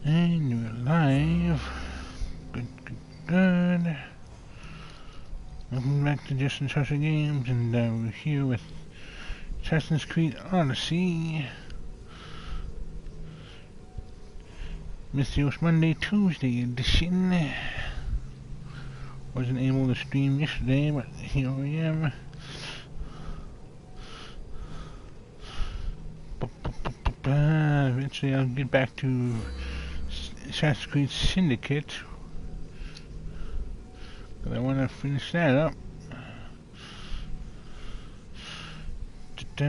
And we're live. Good, good, good. Welcome back to Justin Treasure Games, and we're here with Assassin's Creed Odyssey. Mysterious Monday, Tuesday edition. Wasn't able to stream yesterday, but here I am. Eventually I'll get back to Assassin's Creed Syndicate, but I want to finish that up. So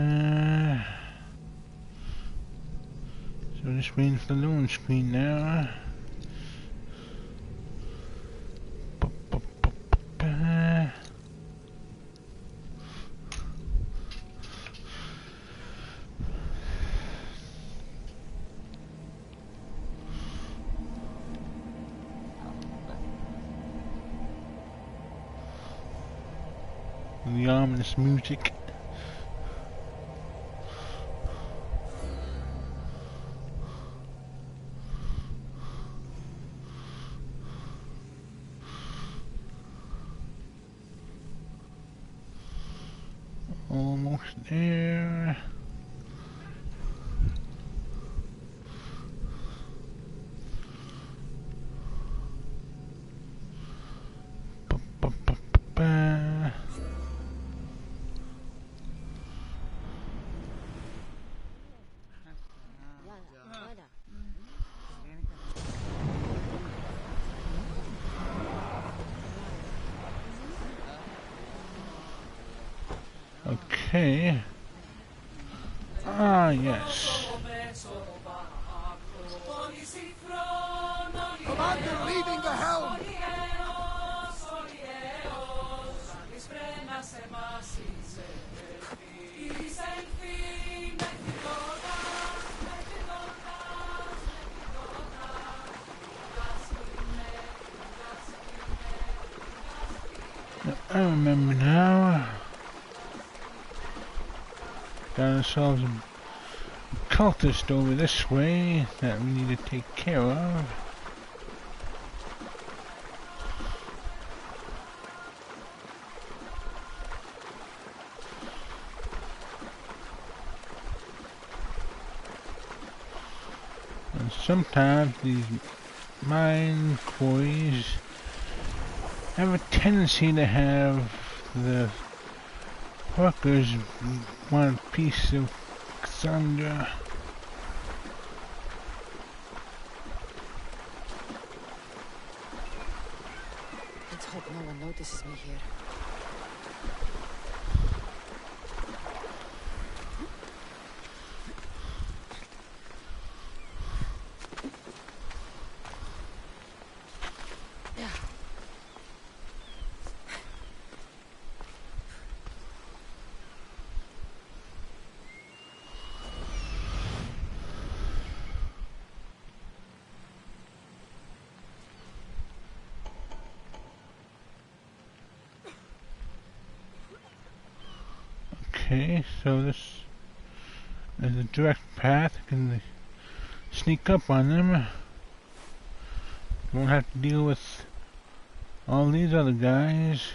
just waiting for the loan screen now. The ominous music. Almost there. Okay. Ah, yes. Commander leaving the helm! I remember now. Got ourselves a cultist over this way that we need to take care of. And sometimes these mine quarries have a tendency to have the workers want a piece of Cassandra. Let's hope no one notices me here. Okay, so this is a direct path. I can sneak up on them. Won't have to deal with all these other guys.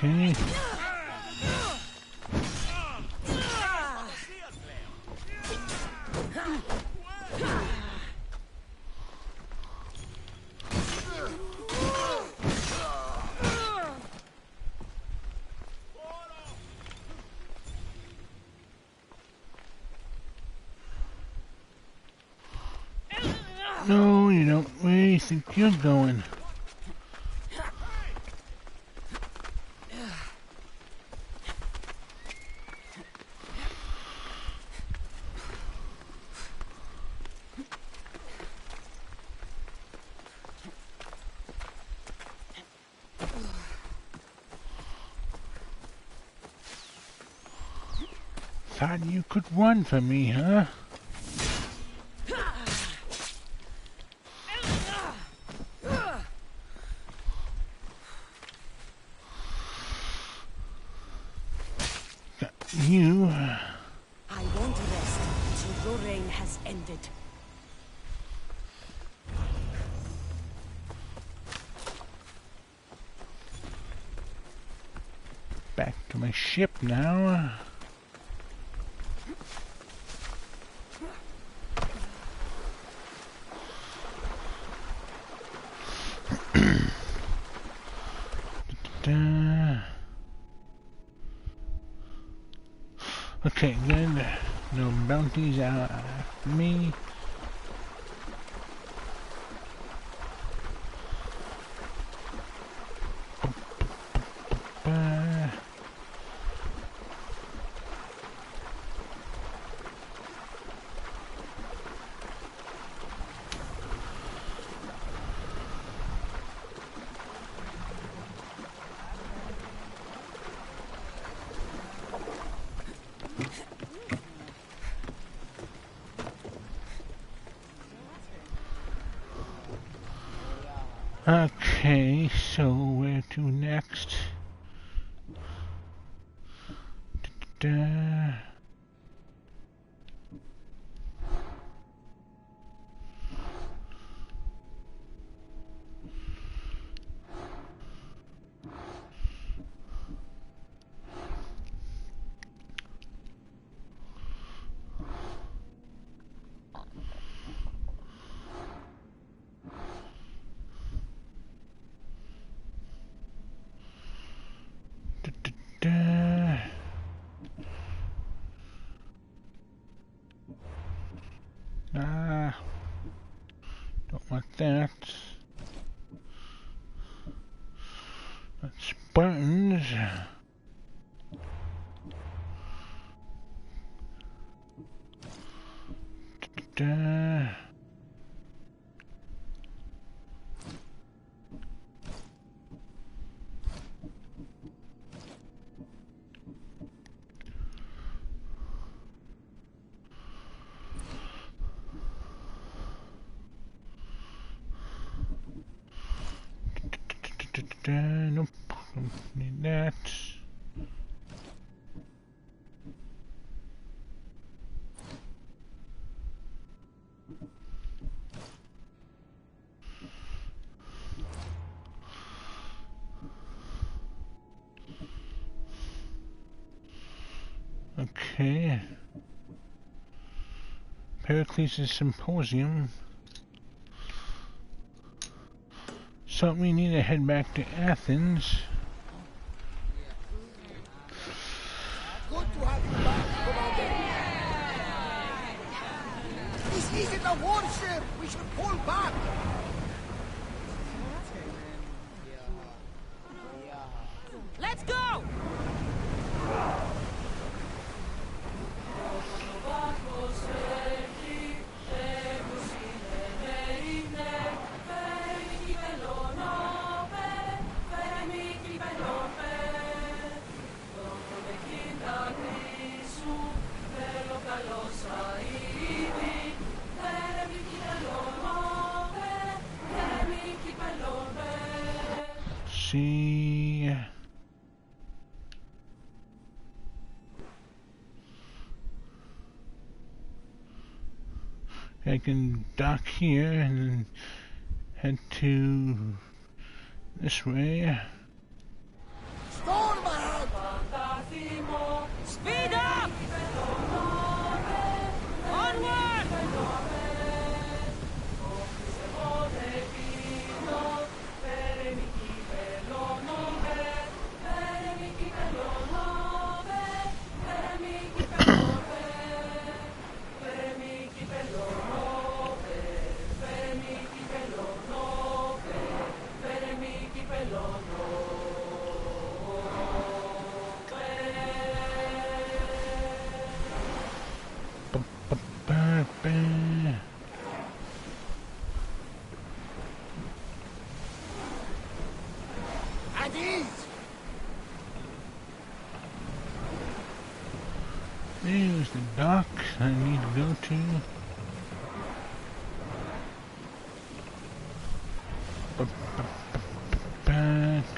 Okay. No, you don't. Where do you think you're going? Thought you could run from me, huh? You... I won't rest until your reign has ended. Back to my ship now. Okay, good. No bounties out after me. Okay, so where to next? Da-da-da. Da-da-da. Ah, don't want that. That's buttons. Da-da-da. Nope, don't need that. Okay. Pericles' Symposium. So we need to head back to Athens. Good to have you back, Commander. This isn't a warship. We should pull back. Let's go! See, I can dock here and then head to this way. Storm at ease. There's the dock I need to go to.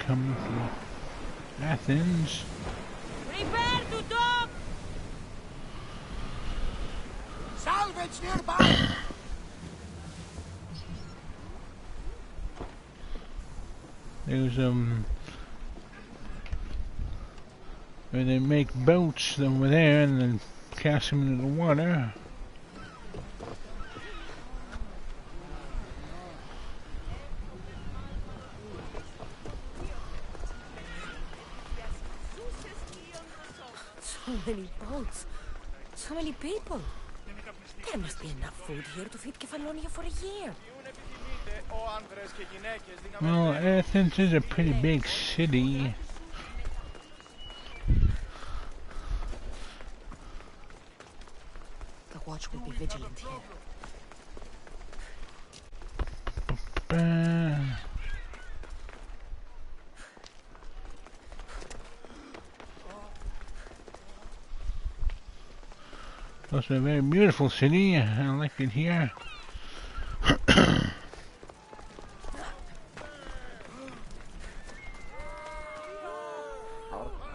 Coming from Athens. Prepare to dock! Salvage nearby. There's where they make boats over there and then cast them into the water. So many boats. So many people. There must be enough food here to feed Kefalonia for a year. Well, Athens is a pretty big city. The watch will be vigilant here. Also a very beautiful city. I like it here.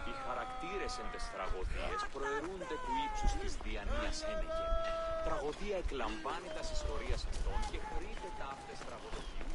Οι χαρακτήρες εν τες τραγωδίες προαιρούνται του ύψους της διανοίας ένεγεν. Τραγωδία εκλαμβάνει τας ιστορίας αυτών και χρήζεται αυτές τραγωδοποιού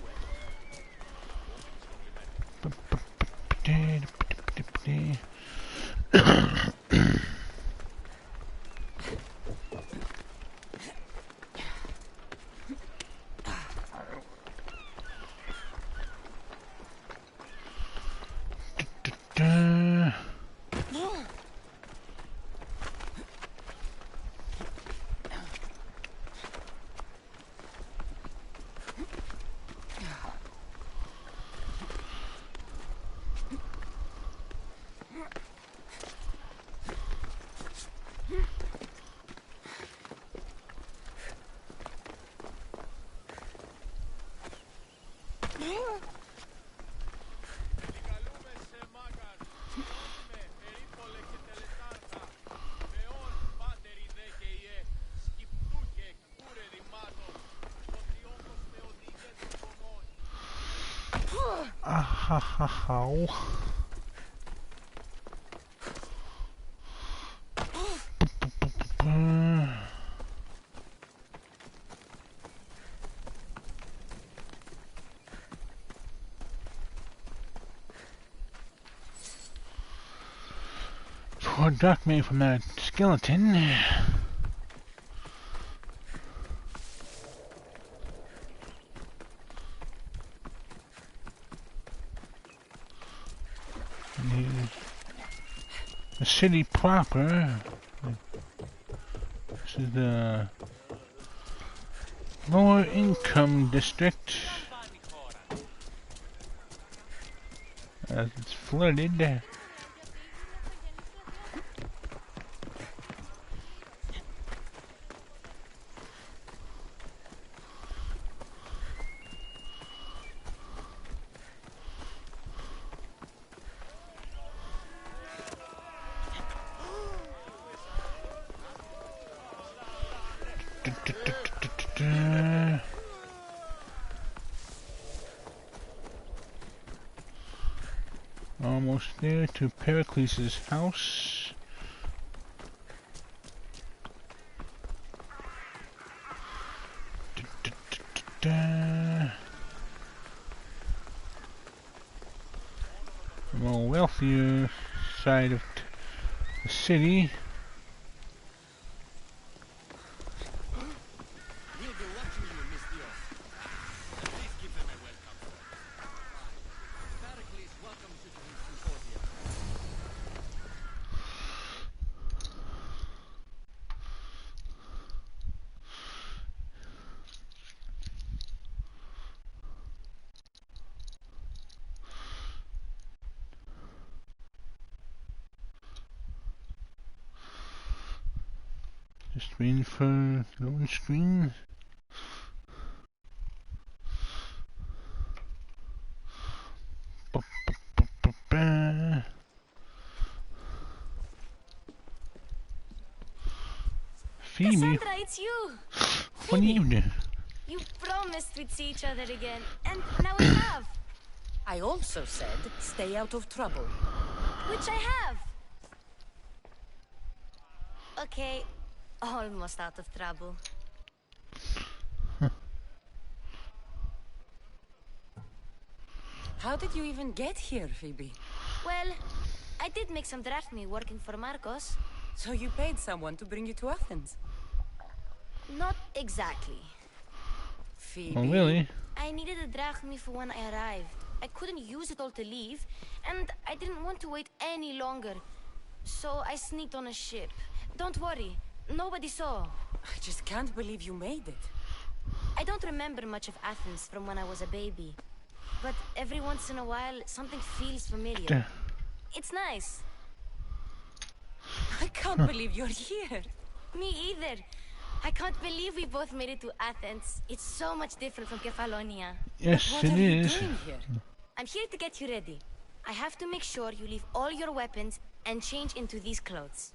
How? Poor duck made from that skeleton. The city proper. This is the lower income district. As it's flooded. Almost there to Pericles' house. A more wealthier side of the city. Just waiting for loading screen. Phoebe, Cassandra, it's you! what are you doing? You promised we'd see each other again, and now we have. I also said, stay out of trouble. Which I have. Okay, almost out of trouble. How did you even get here, Phoebe? Well, I did make some drachmi working for Marcos. So you paid someone to bring you to Athens? Not exactly. Phoebe... Oh, really? I needed a drachmi for when I arrived. I couldn't use it all to leave, and I didn't want to wait any longer. So I sneaked on a ship. Don't worry, nobody saw. I just can't believe you made it. I don't remember much of Athens from when I was a baby. But every once in a while, something feels familiar. It's nice. I can't believe you're here. Me either. I can't believe we both made it to Athens. It's so much different from Kefalonia. Yes, What it are you is. doing here? I'm here to get you ready. I have to make sure you leave all your weapons and change into these clothes.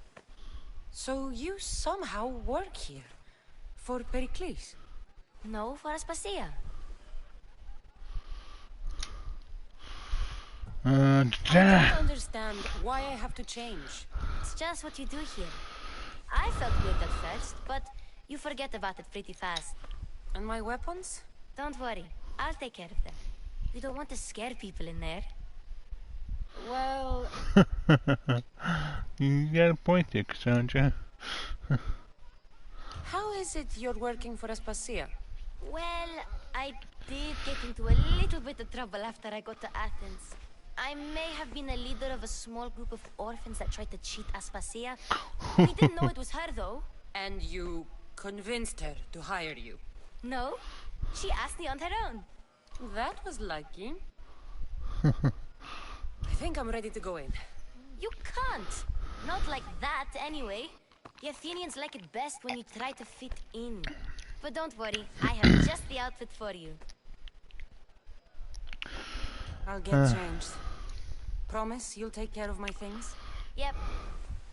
So you somehow work here? For Pericles? No, for Aspasia. I don't understand why I have to change. It's just what you do here. I felt weird at first, but you forget about it pretty fast. And my weapons? Don't worry, I'll take care of them. You don't want to scare people in there. Well... You got a point there, Cassandra. How is it you're working for Aspasia? Well, I did get into a little bit of trouble after I got to Athens. I may have been a leader of a small group of orphans that tried to cheat Aspasia. We didn't know it was her, though. And you convinced her to hire you? No, she asked me on her own. That was lucky. I think I'm ready to go in. You can't. Not like that, anyway. The Athenians like it best when you try to fit in. But don't worry, I have just the outfit for you. I'll get changed. Promise you'll take care of my things? Yep.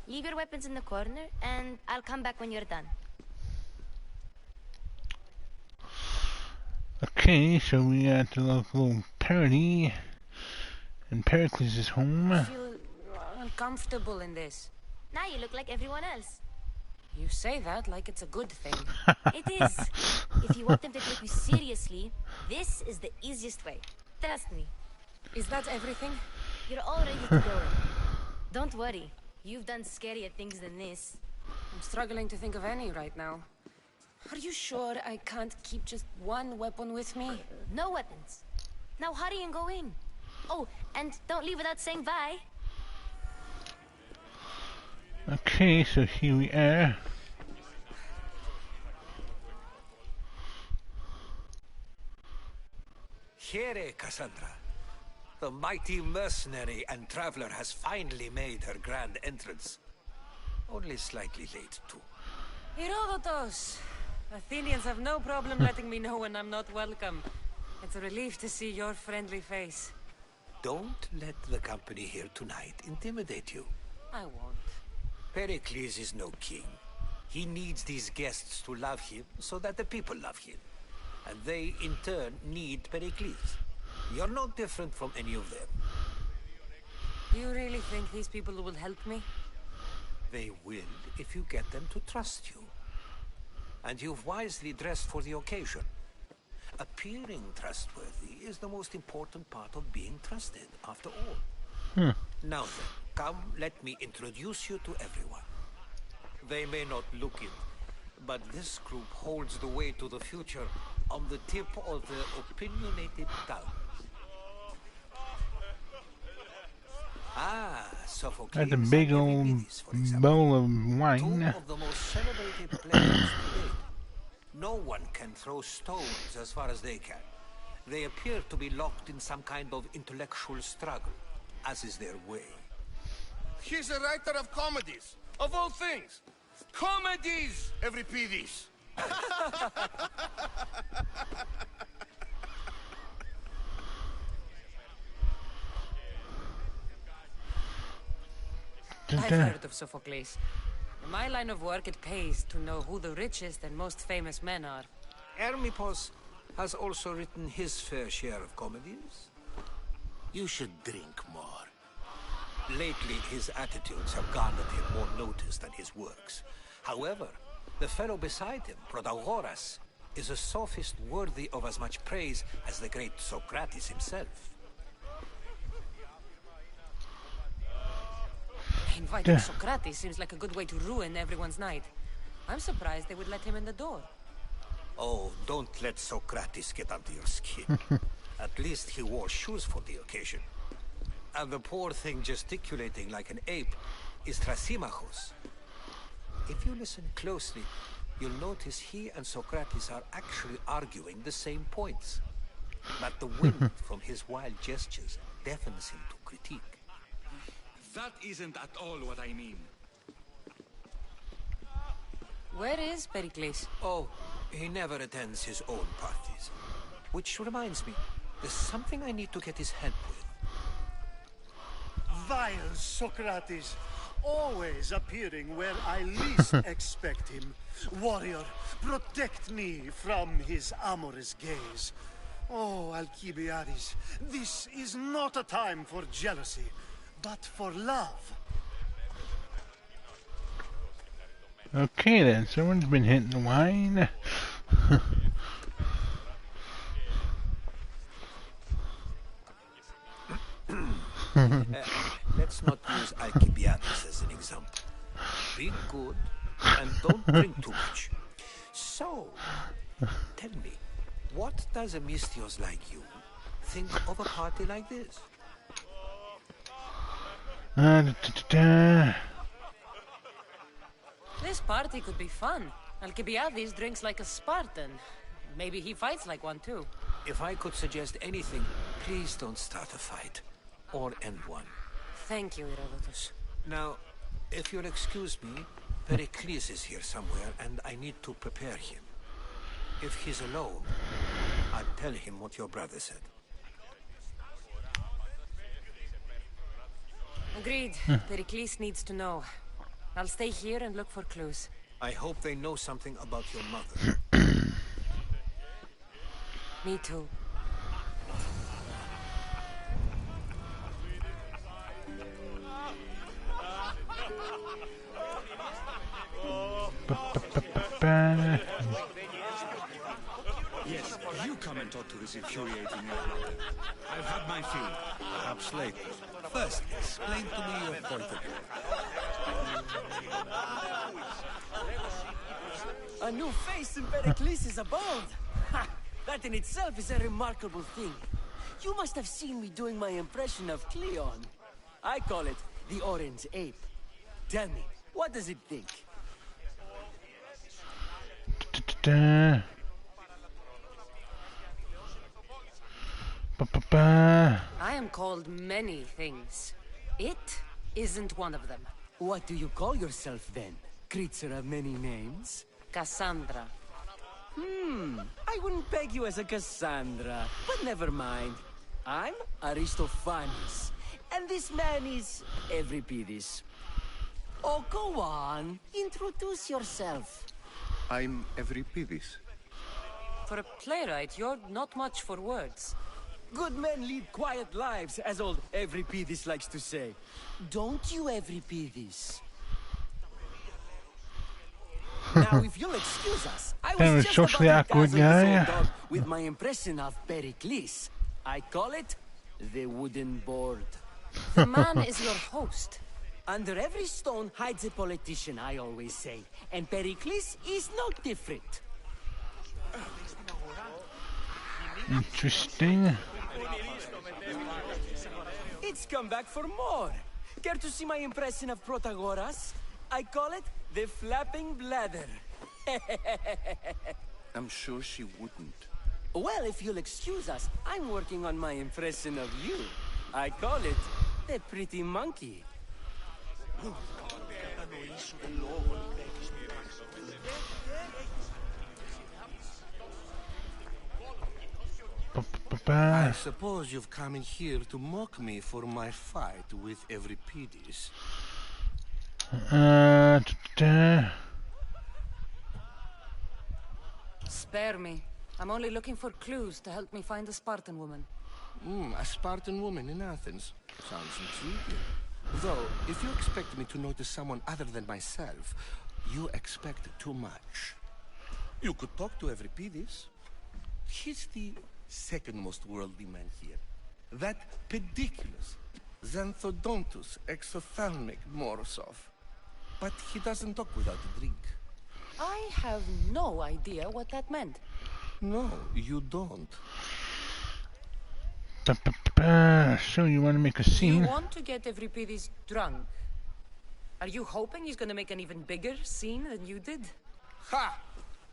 Leave your weapons in the corner, and I'll come back when you're done. Okay, so we got the local party, and Pericles is home. I feel uncomfortable in this. Now you look like everyone else. You say that like it's a good thing. It is. If you want them to take you seriously, this is the easiest way. Trust me. Is that everything? You're all ready to go in. Don't worry. You've done scarier things than this. I'm struggling to think of any right now. Are you sure I can't keep just one weapon with me? No weapons. Now hurry and go in. Oh, and don't leave without saying bye. Okay, so here we are. Here, Cassandra. The mighty mercenary and traveler has finally made her grand entrance. Only slightly late, too. Herodotus! Athenians have no problem letting me know when I'm not welcome. It's a relief to see your friendly face. Don't let the company here tonight intimidate you. I won't. Pericles is no king. He needs these guests to love him so that the people love him. And they, in turn, need Pericles. You're no different from any of them. Do you really think these people will help me? They will if you get them to trust you. And you've wisely dressed for the occasion. Appearing trustworthy is the most important part of being trusted, after all. Now then, come, let me introduce you to everyone. They may not look it, but this group holds the way to the future on the tip of their opinionated tongue. Ah, Sophocles. That's a big and old Euripides, for example. bowl of Two wine. of the most celebrated players today. No one can throw stones as far as they can. They appear to be locked in some kind of intellectual struggle, as is their way. He's a writer of comedies, of all things. Comedies, Euripides. I've heard of Sophocles. In my line of work, it pays to know who the richest and most famous men are. Hermippos has also written his fair share of comedies. You should drink more. Lately, his attitudes have garnered him more notice than his works. However, the fellow beside him, Protagoras, is a sophist worthy of as much praise as the great Socrates himself. Inviting Socrates seems like a good way to ruin everyone's night. I'm surprised they would let him in the door. Oh, don't let Socrates get under your skin. At least he wore shoes for the occasion. And the poor thing gesticulating like an ape is Thrasymachos. If you listen closely, you'll notice he and Socrates are actually arguing the same points. But the wind from his wild gestures deafens him to critique. That isn't at all what I mean. Where is Pericles? Oh, he never attends his own parties. Which reminds me, there's something I need to get his help with. Vile Socrates, always appearing where I least expect him. Warrior, protect me from his amorous gaze. Oh, Alcibiades, this is not a time for jealousy, but for love. Okay then, someone's been hitting the wine. Let's not use Alcibiades as an example. Be good and don't drink too much. So, tell me, what does a Mystios like you think of a party like this? This party could be fun. Alcibiades drinks like a Spartan. Maybe he fights like one too. If I could suggest anything, please don't start a fight. Or end one. Thank you, Herodotus. Now, if you'll excuse me, Pericles is here somewhere and I need to prepare him. If he's alone, I'll tell him what your brother said. Agreed. Pericles needs to know. I'll stay here and look for clues. I hope they know something about your mother. Me too. Yes, you come and talk to this infuriating man. I've had my fill. Perhaps later. First, explain to me your point of view. A new face in Pericles' abode! Ha! That in itself is a remarkable thing. You must have seen me doing my impression of Cleon. I call it the Orange Ape. Tell me, what does it think? I am called many things. It isn't one of them. What do you call yourself then? Creature of many names? Cassandra. I wouldn't peg you as a Cassandra, but never mind. I'm Aristophanes, and this man is Euripides. Oh, go on. Introduce yourself. I'm Euripides. For a playwright, you're not much for words. Good men lead quiet lives, as old Euripides likes to say. Don't you, Euripides? Now, if you'll excuse us, I was just about to dazzle this old dog with my impression of Pericles. I call it the wooden board. The man is your host. Under every stone hides a politician, I always say. And Pericles is no different. Interesting. It's come back for more. Care to see my impression of Protagoras? I call it the flapping bladder. I'm sure she wouldn't. Well, if you'll excuse us, I'm working on my impression of you. I call it the pretty monkey. I suppose you've come in here to mock me for my fight with Euripides. Spare me. I'm only looking for clues to help me find a Spartan woman. A Spartan woman in Athens. Sounds intriguing. Though, if you expect me to notice someone other than myself, you expect too much. You could talk to Euripides. He's the second most worldly man here. That pediculous Xanthodontus exophthalmic Morosov. But he doesn't talk without a drink. I have no idea what that meant. No, you don't. So you want to make a scene? You want to get Euripides drunk? Are you hoping he's gonna make an even bigger scene than you did? Ha!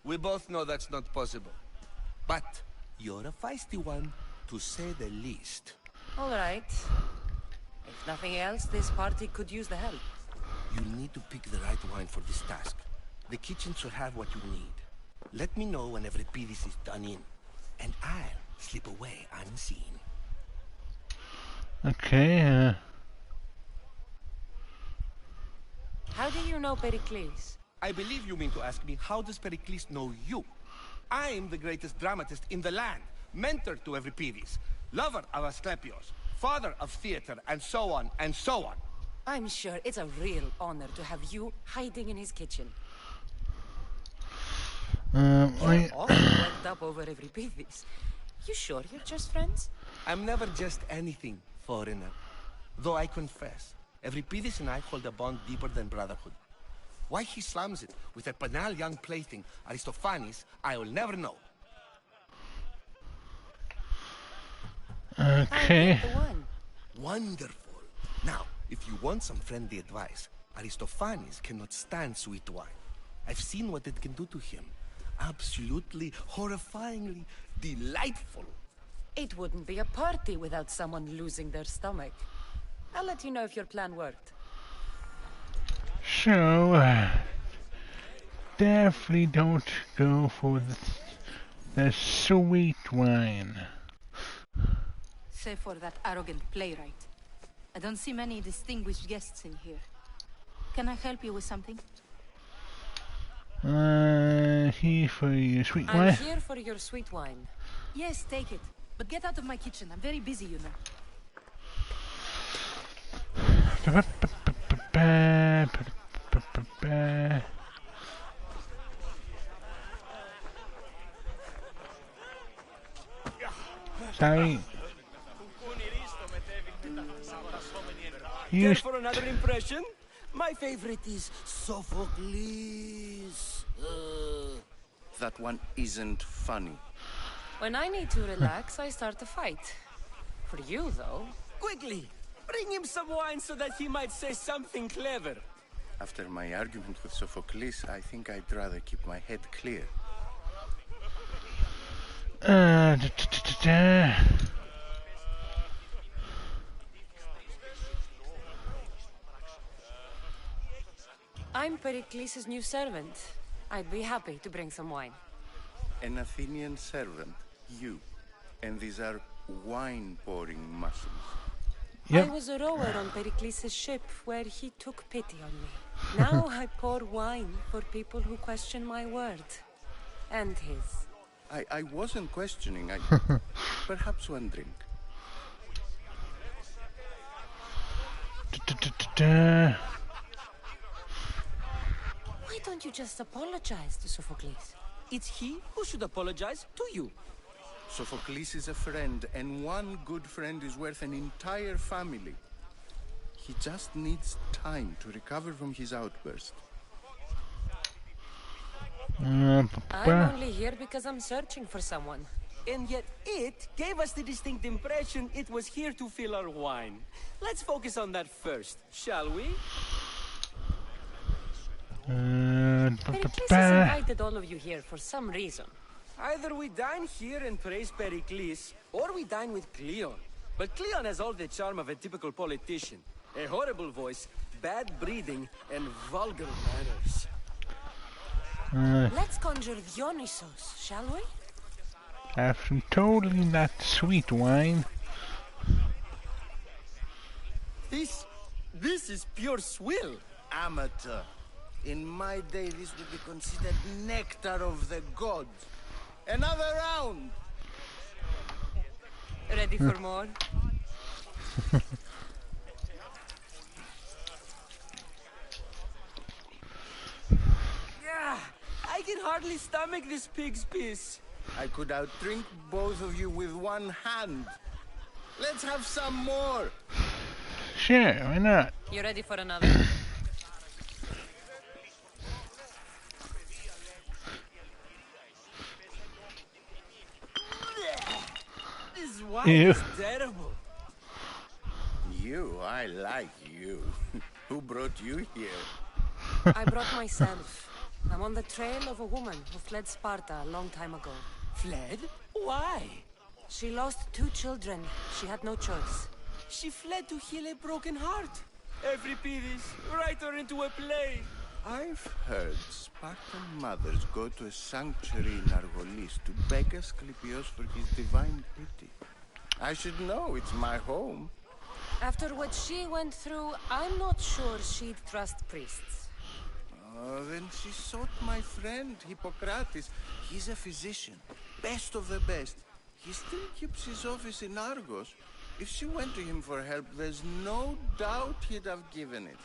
We both know that's not possible. But you're a feisty one, to say the least. All right. If nothing else, this party could use the help. You need to pick the right wine for this task. The kitchen should have what you need. Let me know when Euripides is done in, and I'll slip away unseen. Okay, How do you know Pericles? I believe you mean to ask me, how does Pericles know you? I'm the greatest dramatist in the land, mentor to Euripides, lover of Asclepios, father of theater, and so on, and so on. I'm sure it's a real honor to have you hiding in his kitchen. You're all worked up over Euripides. You sure you're just friends? I'm never just anything, foreigner. Though I confess, Euripides and I hold a bond deeper than brotherhood. Why he slams it with a banal young plaything, Aristophanes, I will never know. okay. The one. Wonderful. Now, if you want some friendly advice, Aristophanes cannot stand sweet wine. I've seen what it can do to him. Absolutely, horrifyingly delightful. It wouldn't be a party without someone losing their stomach. I'll let you know if your plan worked. So, definitely don't go for the sweet wine. Save for that arrogant playwright. I don't see many distinguished guests in here. Can I help you with something? Here for your sweet I'm wine. here for your sweet wine. Yes, take it. But get out of my kitchen. I'm very busy, you know. Sorry. Care for another impression? My favorite is Sophocles. That one isn't funny. When I need to relax, I start a fight. For you, though. Quickly, bring him some wine so that he might say something clever. After my argument with Sophocles, I think I'd rather keep my head clear. I'm Pericles' new servant. I'd be happy to bring some wine. An Athenian servant, you. And these are wine-pouring muscles. Yep. I was a rower on Pericles' ship where he took pity on me. Now I pour wine for people who question my word. And his. I wasn't questioning. Perhaps one drink. Why don't you just apologize to Sophocles? It's he who should apologize to you. Sophocles is a friend, and one good friend is worth an entire family. He just needs time to recover from his outburst. I'm only here because I'm searching for someone. And yet it gave us the distinct impression it was here to fill our wine. Let's focus on that first, shall we? Pericles has invited all of you here for some reason. Either we dine here and praise Pericles, or we dine with Cleon. But Cleon has all the charm of a typical politician. A horrible voice, bad breeding, and vulgar manners. Let's conjure Dionysos, shall we? Have some totally not sweet wine. This is pure swill. amateur. In my day, this would be considered nectar of the gods. Another round! Ready for more? Yeah, I can hardly stomach this pig's piss. I could outdrink both of you with one hand. Let's have some more! Sure, why not? You ready for another? This wine Ew. is terrible. You, I like you. Who brought you here? I brought myself. I'm on the trail of a woman who fled Sparta a long time ago. Fled? Why? She lost 2 children. She had no choice. She fled to heal a broken heart. Every Pidis, write her into a play. I've heard Spartan mothers go to a sanctuary in Argolis to beg Asclepios for his divine pity. I should know, it's my home. After what she went through, I'm not sure she'd trust priests. Then she sought my friend, Hippocrates. He's a physician, best of the best. He still keeps his office in Argos. If she went to him for help, there's no doubt he'd have given it.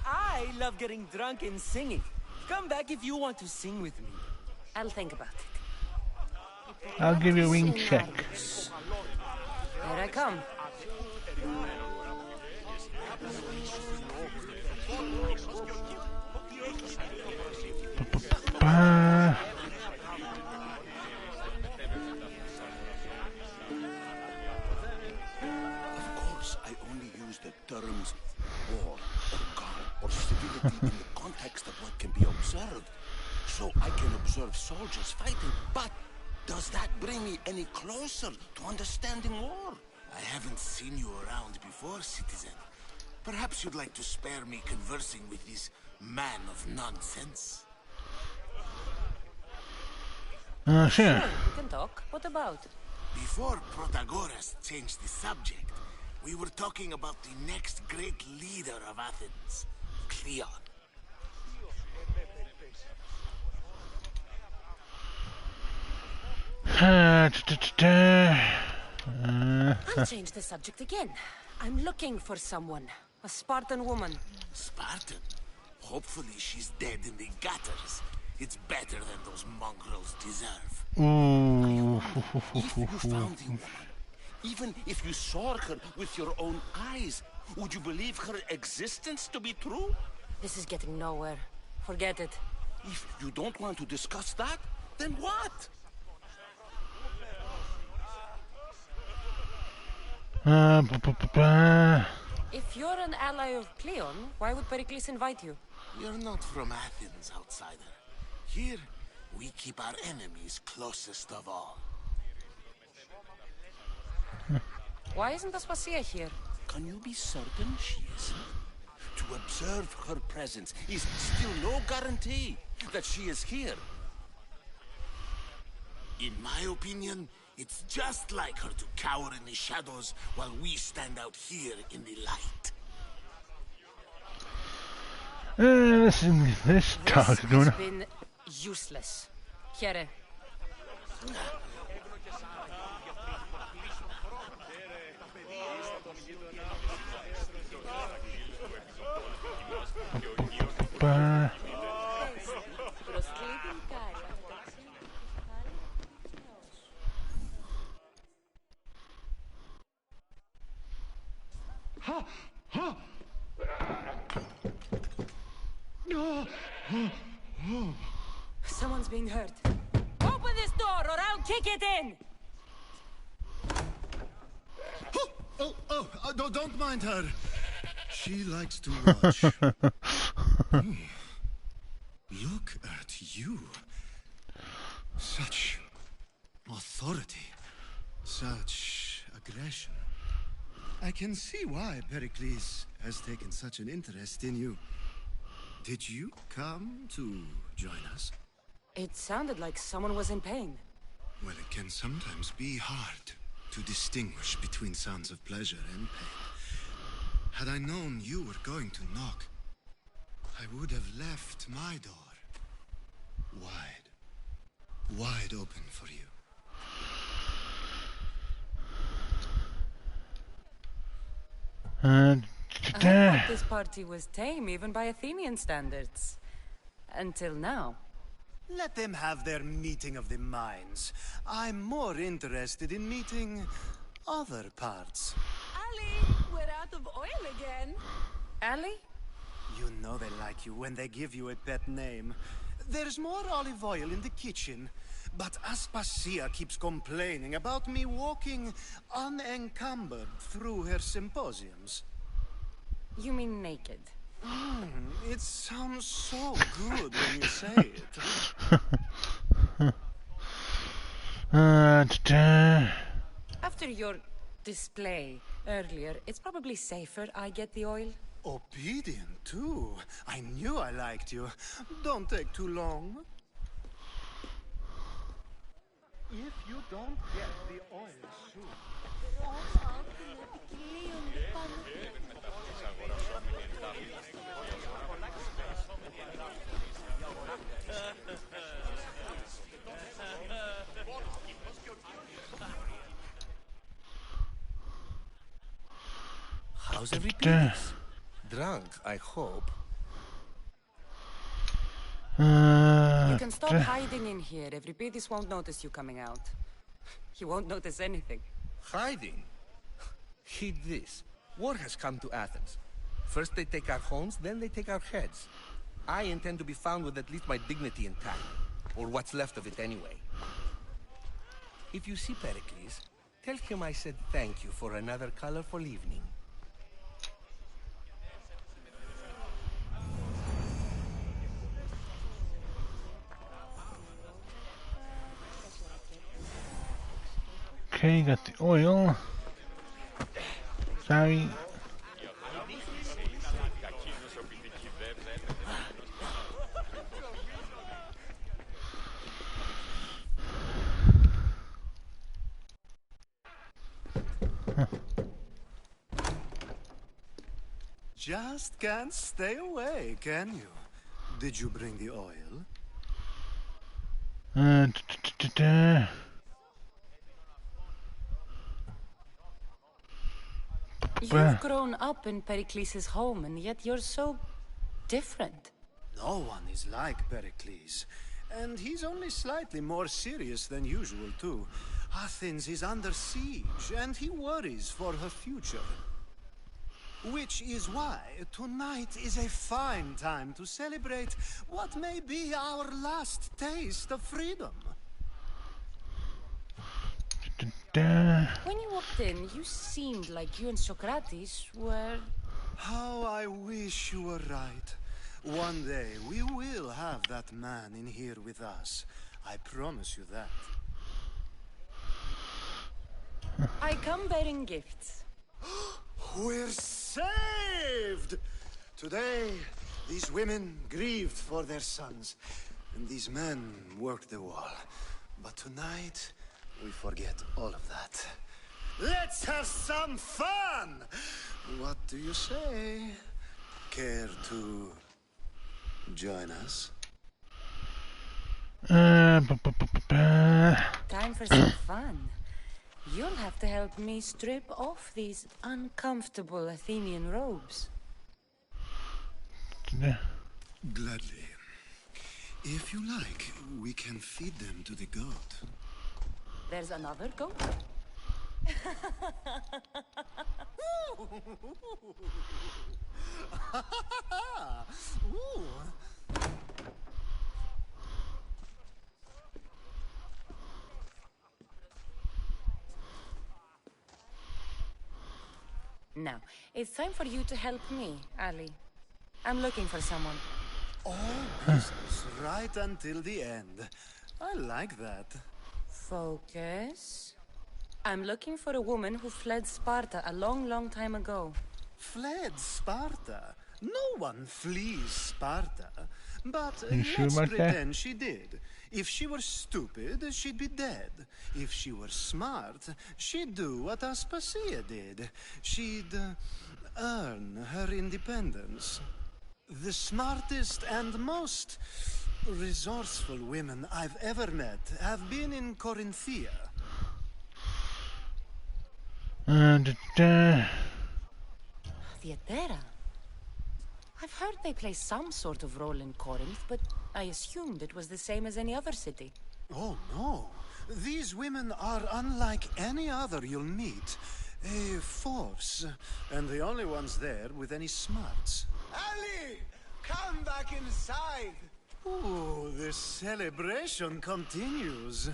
I love getting drunk and singing. Come back if you want to sing with me. I'll think about it. I'll give you a wing check. Here I come. Of course, I only use the terms war or guard or civility in the context of what can be observed. So I can observe soldiers fighting, but does that bring me any closer to understanding war? I haven't seen you around before, citizen. Perhaps you'd like to spare me conversing with this man of nonsense? Sure. We can talk. What about? Before Protagoras changed the subject, we were talking about the next great leader of Athens, Cleon. I'll change the subject again. I'm looking for someone. A Spartan woman. Spartan? Hopefully she's dead in the gutters. It's better than those mongrels deserve. Ooh. If you found the woman, even if you saw her with your own eyes, would you believe her existence to be true? This is getting nowhere. Forget it. If you don't want to discuss that, then what? If you're an ally of Cleon, why would Pericles invite you? You're not from Athens, outsider. Here, we keep our enemies closest of all. Why isn't Aspasia here? Can you be certain she isn't? To observe her presence is still no guarantee that she is here. In my opinion, it's just like her to cower in the shadows while we stand out here in the light. This talk is going It's been useless. Here. Someone's being hurt. Open this door or I'll kick it in! Don't mind her. She likes to watch. Look at you. Such authority. Such aggression. I can see why Pericles has taken such an interest in you. Did you come to join us? It sounded like someone was in pain. Well, it can sometimes be hard to distinguish between sounds of pleasure and pain. Had I known you were going to knock, I would have left my door wide open for you. I thought this party was tame, even by Athenian standards. Until now. Let them have their meeting of the minds. I'm more interested in meeting other parts. Ali, we're out of oil again. Ali? You know they like you when they give you a pet name. There's more olive oil in the kitchen, but Aspasia keeps complaining about me walking unencumbered through her symposiums. You mean naked? It sounds so good when you say it. After your display earlier, it's probably safer I get the oil. Obedient, too. I knew I liked you. Don't take too long. If you don't get the oil soon... How's everything? Drunk, I hope. You can stop hiding in here. Evripidis won't notice you coming out. He won't notice anything. Hiding? Heed this. War has come to Athens. First they take our homes, then they take our heads. I intend to be found with at least my dignity intact. Or what's left of it anyway. If you see Pericles, tell him I said thank you for another colorful evening. Okay, got the oil. Sorry. Just can't stay away, can you? Did you bring the oil? You've grown up in Pericles' home, and yet you're so different. No one is like Pericles. And he's only slightly more serious than usual, too. Athens is under siege, and he worries for her future. Which is why tonight is a fine time to celebrate what may be our last taste of freedom. When you walked in, you seemed like you and Socrates were... How I wish you were right. One day we will have that man in here with us. I promise you that. I come bearing gifts. We're saved! Today, these women grieved for their sons, and these men worked the wall. But tonight, we forget all of that. Let's have some fun! What do you say? Care to join us? Time for some fun. You'll have to help me strip off these uncomfortable Athenian robes. Gladly. If you like, we can feed them to the goat. There's another goat? Now, it's time for you to help me, Ali. I'm looking for someone. All business right until the end. I like that. Focus. I'm looking for a woman who fled Sparta a long, long time ago. Fled Sparta? No one flees Sparta. But You sure let's about that? pretend she did. If she were stupid, she'd be dead. If she were smart, she'd do what Aspasia did. She'd earn her independence. The smartest and most resourceful women I've ever met have been in Corinthia. Theatera. I've heard they play some sort of role in Corinth, but I assumed it was the same as any other city. Oh, no. These women are unlike any other you'll meet. A force, and the only ones there with any smarts. Ali! Come back inside! Ooh, the celebration continues.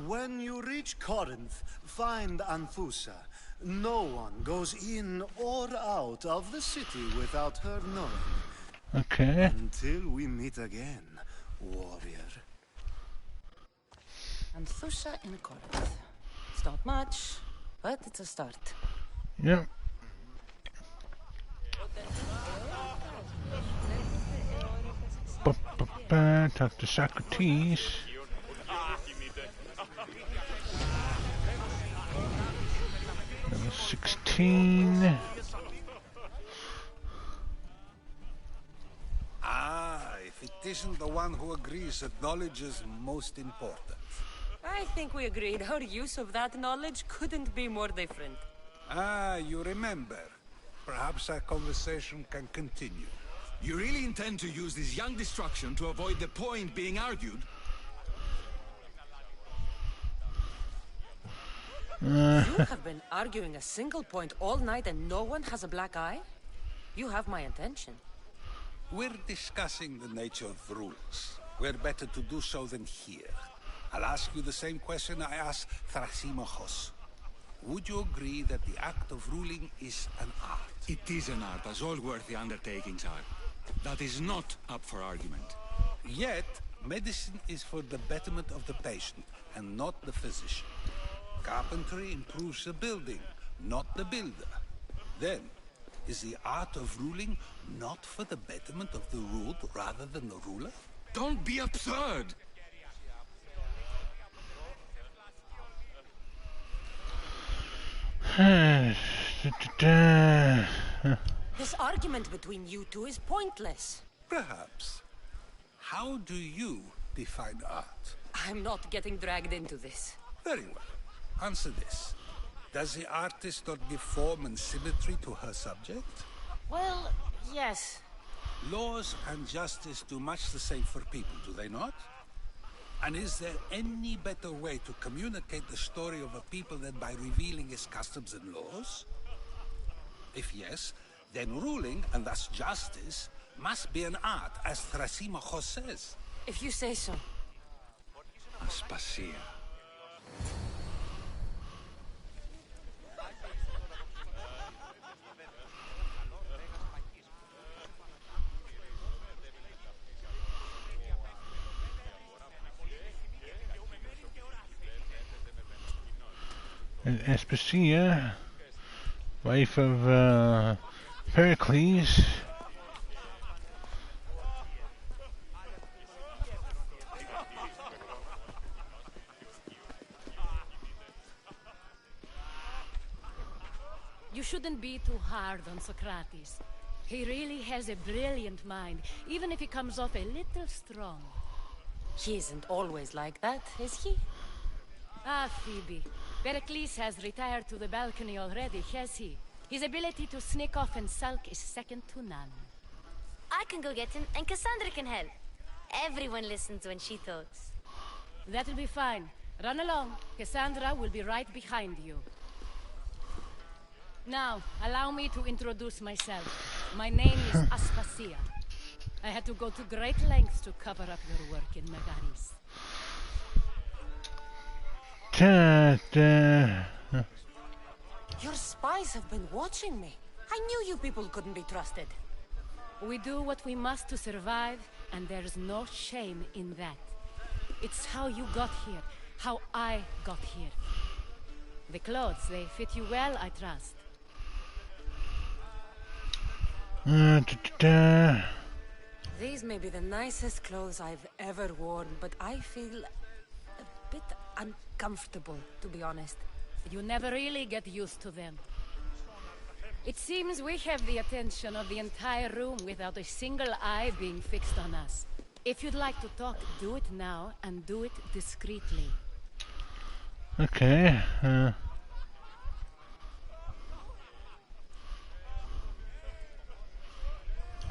When you reach Corinth, find Anfusa. No one goes in or out of the city without her knowing. Okay. Until we meet again, warrior. Anfusa in Corinth. It's not much, but it's a start. Yep. Talk to Socrates. 16. If it isn't the one who agrees that knowledge is most important. I think we agreed our use of that knowledge couldn't be more different. You remember. Perhaps our conversation can continue. You really intend to use this young destruction to avoid the point being argued? You have been arguing a single point all night and no one has a black eye? You have my attention. We're discussing the nature of rules. Where better to do so than here? I'll ask you the same question I asked Thrasimachos. Would you agree that the act of ruling is an art? It is an art, as all worthy undertakings are. That is not up for argument. Yet, medicine is for the betterment of the patient, and not the physician. Carpentry improves the building, not the builder. Then, is the art of ruling not for the betterment of the ruled rather than the ruler? Don't be absurd! This argument between you two is pointless. Perhaps. How do you define art? I'm not getting dragged into this. Very well. Answer this. Does the artist not give form and symmetry to her subject? Well, yes. Laws and justice do much the same for people, do they not? And is there any better way to communicate the story of a people than by revealing its customs and laws? If yes, then ruling, and thus justice, must be an art, as Thrasimachos says. If you say so. Aspasia. Aspasia, wife of Pericles. You shouldn't be too hard on Socrates. He really has a brilliant mind, even if he comes off a little strong. He isn't always like that, is he? Ah, Phoebe. Pericles has retired to the balcony already, has he? His ability to sneak off and sulk is second to none. I can go get him, and Cassandra can help. Everyone listens when she talks. That'll be fine. Run along. Cassandra will be right behind you. Now, allow me to introduce myself. My name is Aspasia. I had to go to great lengths to cover up your work in Megaris. Your spies have been watching me. I knew you people couldn't be trusted. We do what we must to survive, and there's no shame in that. It's how you got here, how I got here. The clothes, they fit you well, I trust. These may be the nicest clothes I've ever worn, but I feel a bit uncomfortable, to be honest. You never really get used to them. It seems we have the attention of the entire room without a single eye being fixed on us. If you'd like to talk, do it now, and do it discreetly. Okay, I've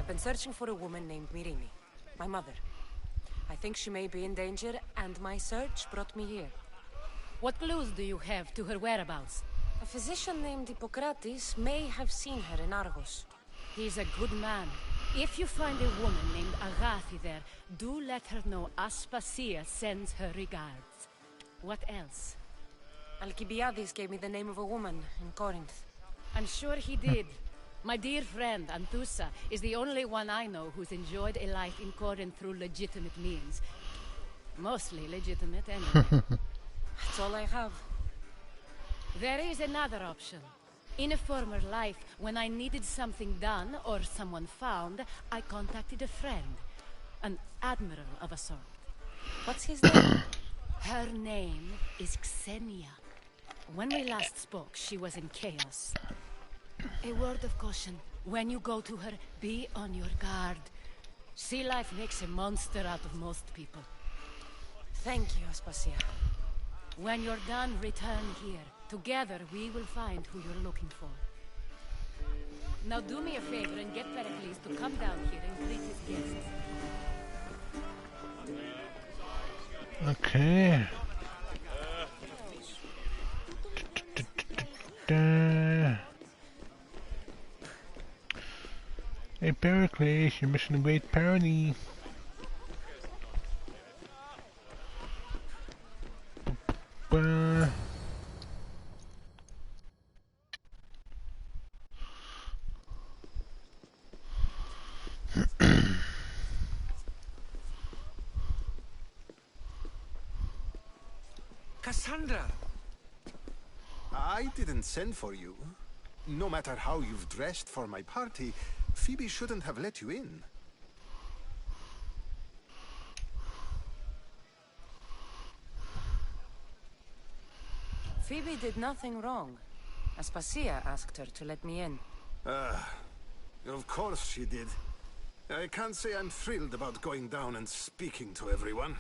been searching for a woman named Mirini, my mother. I think she may be in danger, and my search brought me here. What clues do you have to her whereabouts? A physician named Hippocrates may have seen her in Argos. He's a good man. If you find a woman named Agathi there, do let her know Aspasia sends her regards. What else? Alcibiades gave me the name of a woman in Corinth. I'm sure he did. My dear friend, Anthusa, is the only one I know who's enjoyed a life in Corinth through legitimate means. Mostly legitimate, anyway. That's all I have. There is another option. In a former life, when I needed something done or someone found, I contacted a friend. An admiral of a sort. What's his name? Her name is Xenia. When we last spoke, she was in chaos. A word of caution. When you go to her, be on your guard. Sea life makes a monster out of most people. Thank you, Aspasia. When you're done, return here. Together, we will find who you're looking for. Now do me a favor and get Pericles to come down here and greet his guests. okay. Hey Pericles, you're missing a great party. Cassandra! I didn't send for you. No matter how you've dressed for my party, Phoebe shouldn't have let you in. Phoebe did nothing wrong. Aspasia asked her to let me in. Of course she did. I can't say I'm thrilled about going down and speaking to everyone.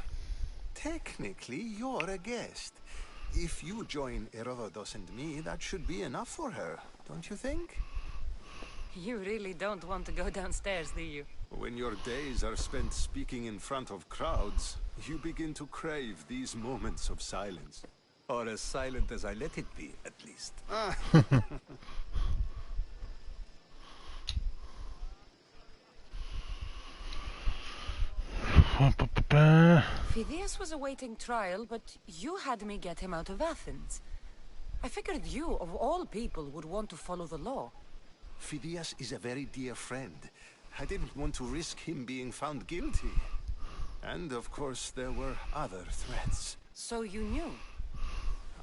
Technically, you're a guest. If you join Herodotus and me, that should be enough for her, don't you think? You really don't want to go downstairs, do you? When your days are spent speaking in front of crowds, you begin to crave these moments of silence. Or as silent as I let it be, at least. Phidias was awaiting trial, but you had me get him out of Athens. I figured you, of all people, would want to follow the law. Phidias is a very dear friend. I didn't want to risk him being found guilty. And of course, there were other threats. So you knew?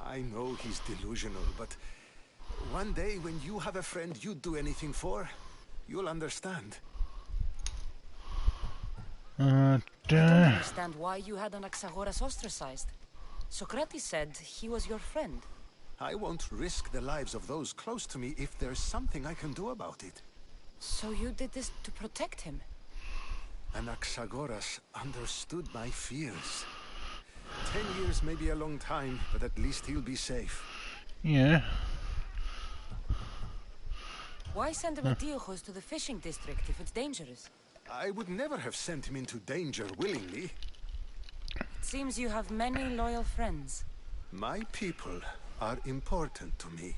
I know he's delusional, but one day when you have a friend you'd do anything for, you'll understand. I don't understand why you had Anaxagoras ostracized. Socrates said he was your friend. I won't risk the lives of those close to me if there's something I can do about it. So you did this to protect him? Anaxagoras understood my fears. 10 years may be a long time, but at least he'll be safe. Yeah. Why send Metiochos to the fishing district if it's dangerous? I would never have sent him into danger willingly. It seems you have many loyal friends. My people are important to me.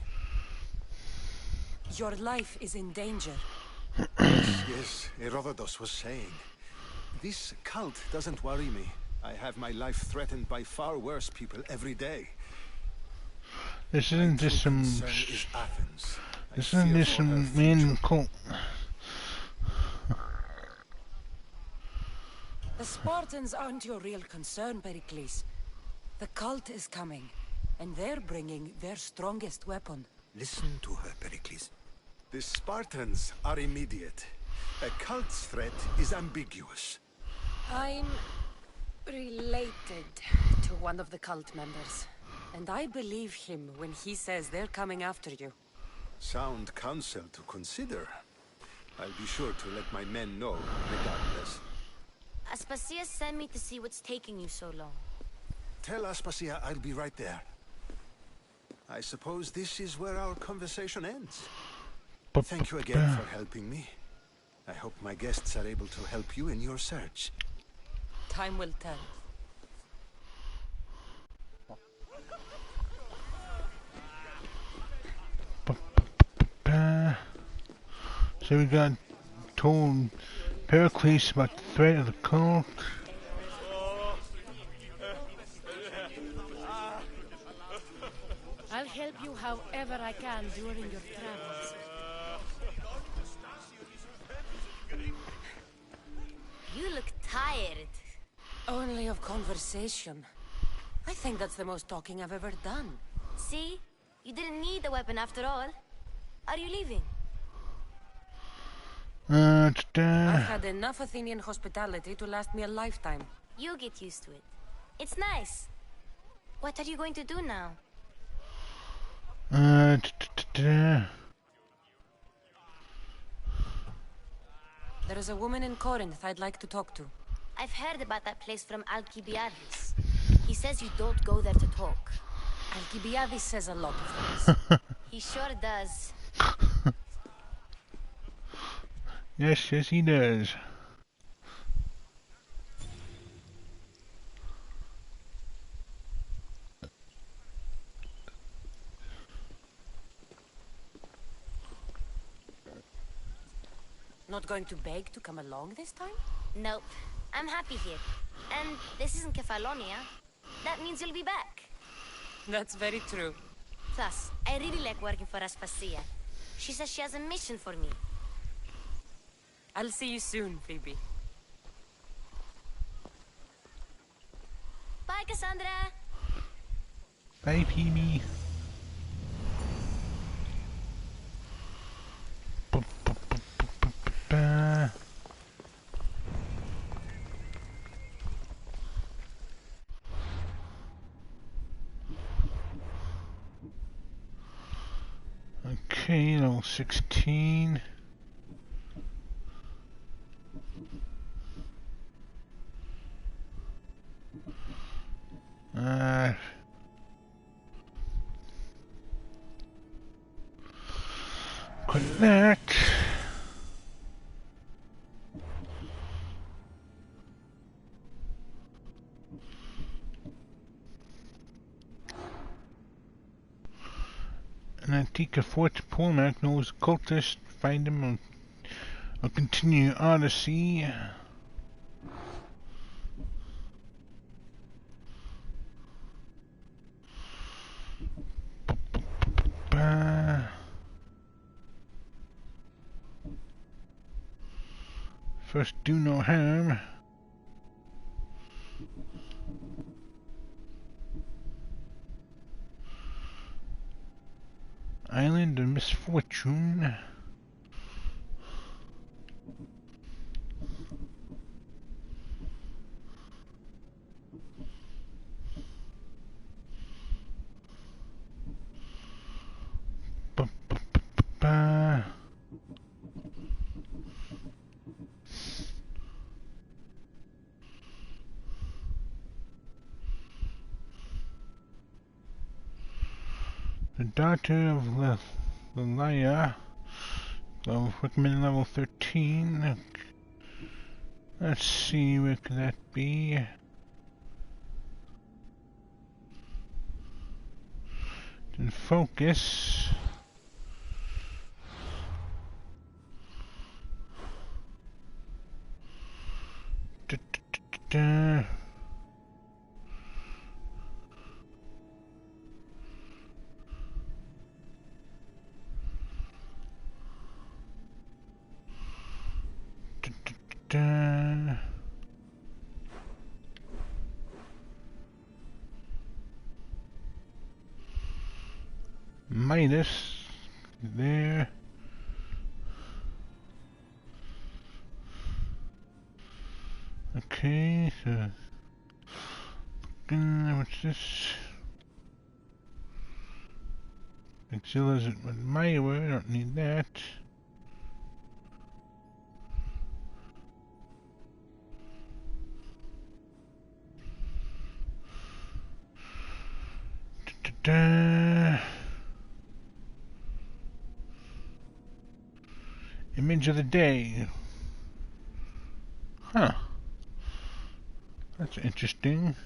Your life is in danger. Yes, Herodotus was saying. This cult doesn't worry me. I have my life threatened by far worse people every day. This isn't just some... Is Athens. This isn't just some main cult. The Spartans aren't your real concern, Pericles. The cult is coming, and they're bringing their strongest weapon. Listen to her, Pericles. The Spartans are immediate. A cult's threat is ambiguous. I'm related to one of the cult members, and I believe him when he says they're coming after you. Sound counsel to consider. I'll be sure to let my men know, regardless. Aspasia sent me to see what's taking you so long. Tell Aspasia I'll be right there. I suppose this is where our conversation ends. Thank you again for helping me. I hope my guests are able to help you in your search. Time will tell. So we got told Pericles about the threat of the cult. I'll help you however I can during your travels. You look tired. Only of conversation. I think that's the most talking I've ever done. See? You didn't need the weapon after all. Are you leaving? I've had enough Athenian hospitality to last me a lifetime. You get used to it. It's nice. What are you going to do now? There is a woman in Corinth I'd like to talk to. I've heard about that place from Alcibiades. He says you don't go there to talk. Alcibiades says a lot of things. He sure does. Yes, he does. Not going to beg to come along this time? Nope. I'm happy here. And this isn't Kefalonia. That means you'll be back. That's very true. Plus, I really like working for Aspasia. She says she has a mission for me. I'll see you soon, Phoebe. Bye, Cassandra! Bye, Phoebe. Okay, level 16. Connect. An Antica Fort Pormac knows cultists. Find him or continue Odyssey. First, do no harm. Island of Misfortune. The daughter of Lelia, recommended level 13. Let's see, where could that be? Then focus. Minus there. Okay, so what's this? Auxiliaries with my word, I don't need that. Da-da-da. Image of the day. Huh. That's interesting.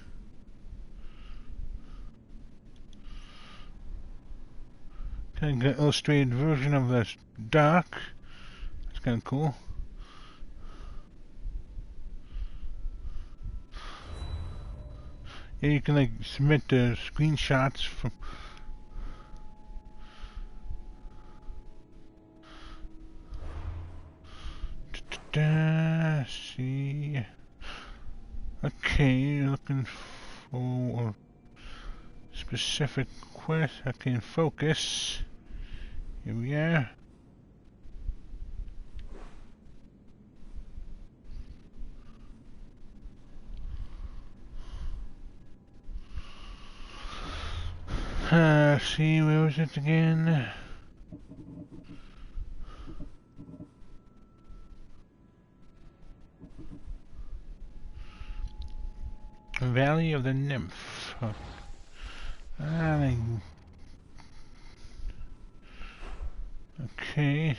Kind of got an illustrated version of this dock. That's kind of cool. Yeah, you can like submit the screenshots from. See. Okay, looking for specific quest. Okay, focus. Here we are. See, where was it again? Valley of the Nymph. Okay.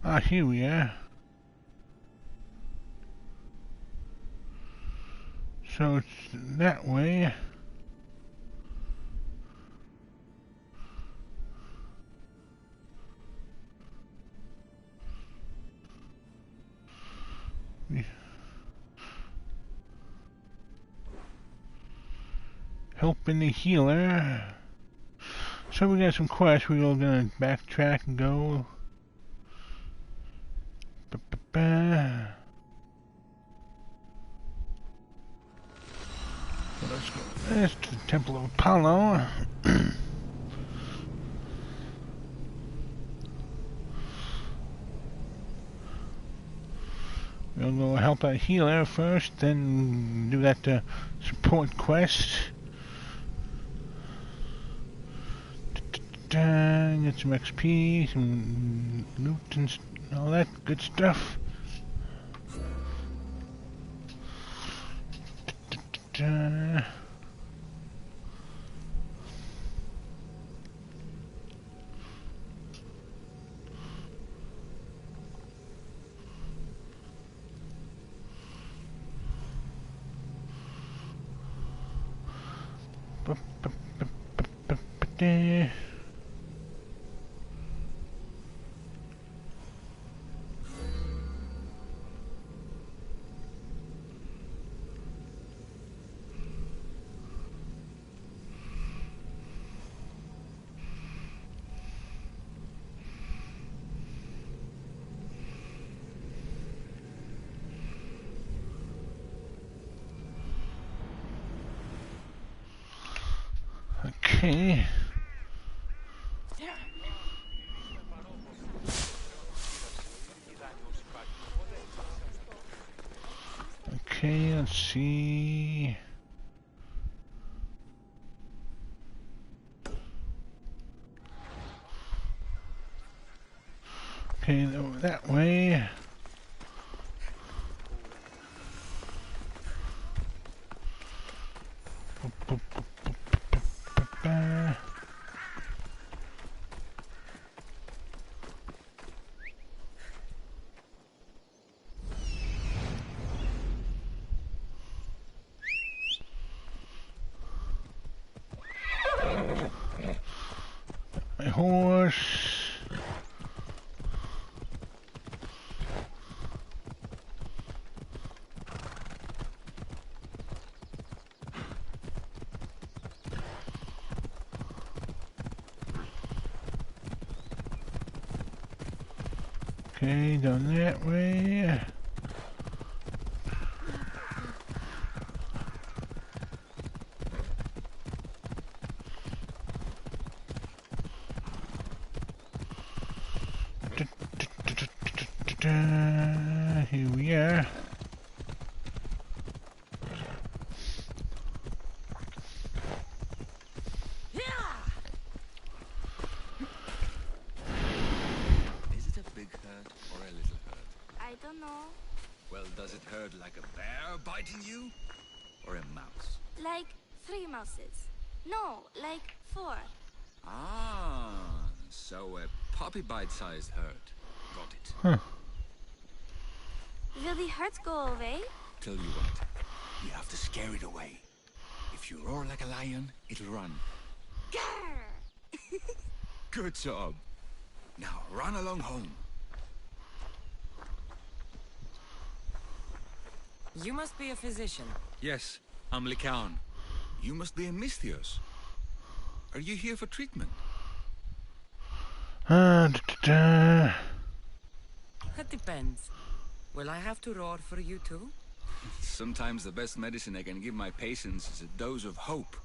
Ah, here we are. So it's that way. Helping the healer. So we got some quests. We're all gonna backtrack and go. So let's go. There's the Temple of Apollo. We'll go help our healer first, then do that support quest. Get some XP, some loot and all that good stuff. Okay. Okay, let's see. Okay, that way. My horse. Okay, down that way. here we are. Is it a big hurt or a little hurt? I don't know. Well, does it hurt like a bear biting you? Or a mouse? Like 3 mouses. No, like 4. Ah, so a puppy bite-sized hurt. Got it. Huh. Will the hurt go away? Tell you what, you have to scare it away. If you roar like a lion, it'll run. Grr! Good job. Now run along home. You must be a physician. Yes, I'm Lycaon. You must be a Misthios. Are you here for treatment? Da-da-da. That depends. Will I have to roar for you too? Sometimes the best medicine I can give my patients is a dose of hope.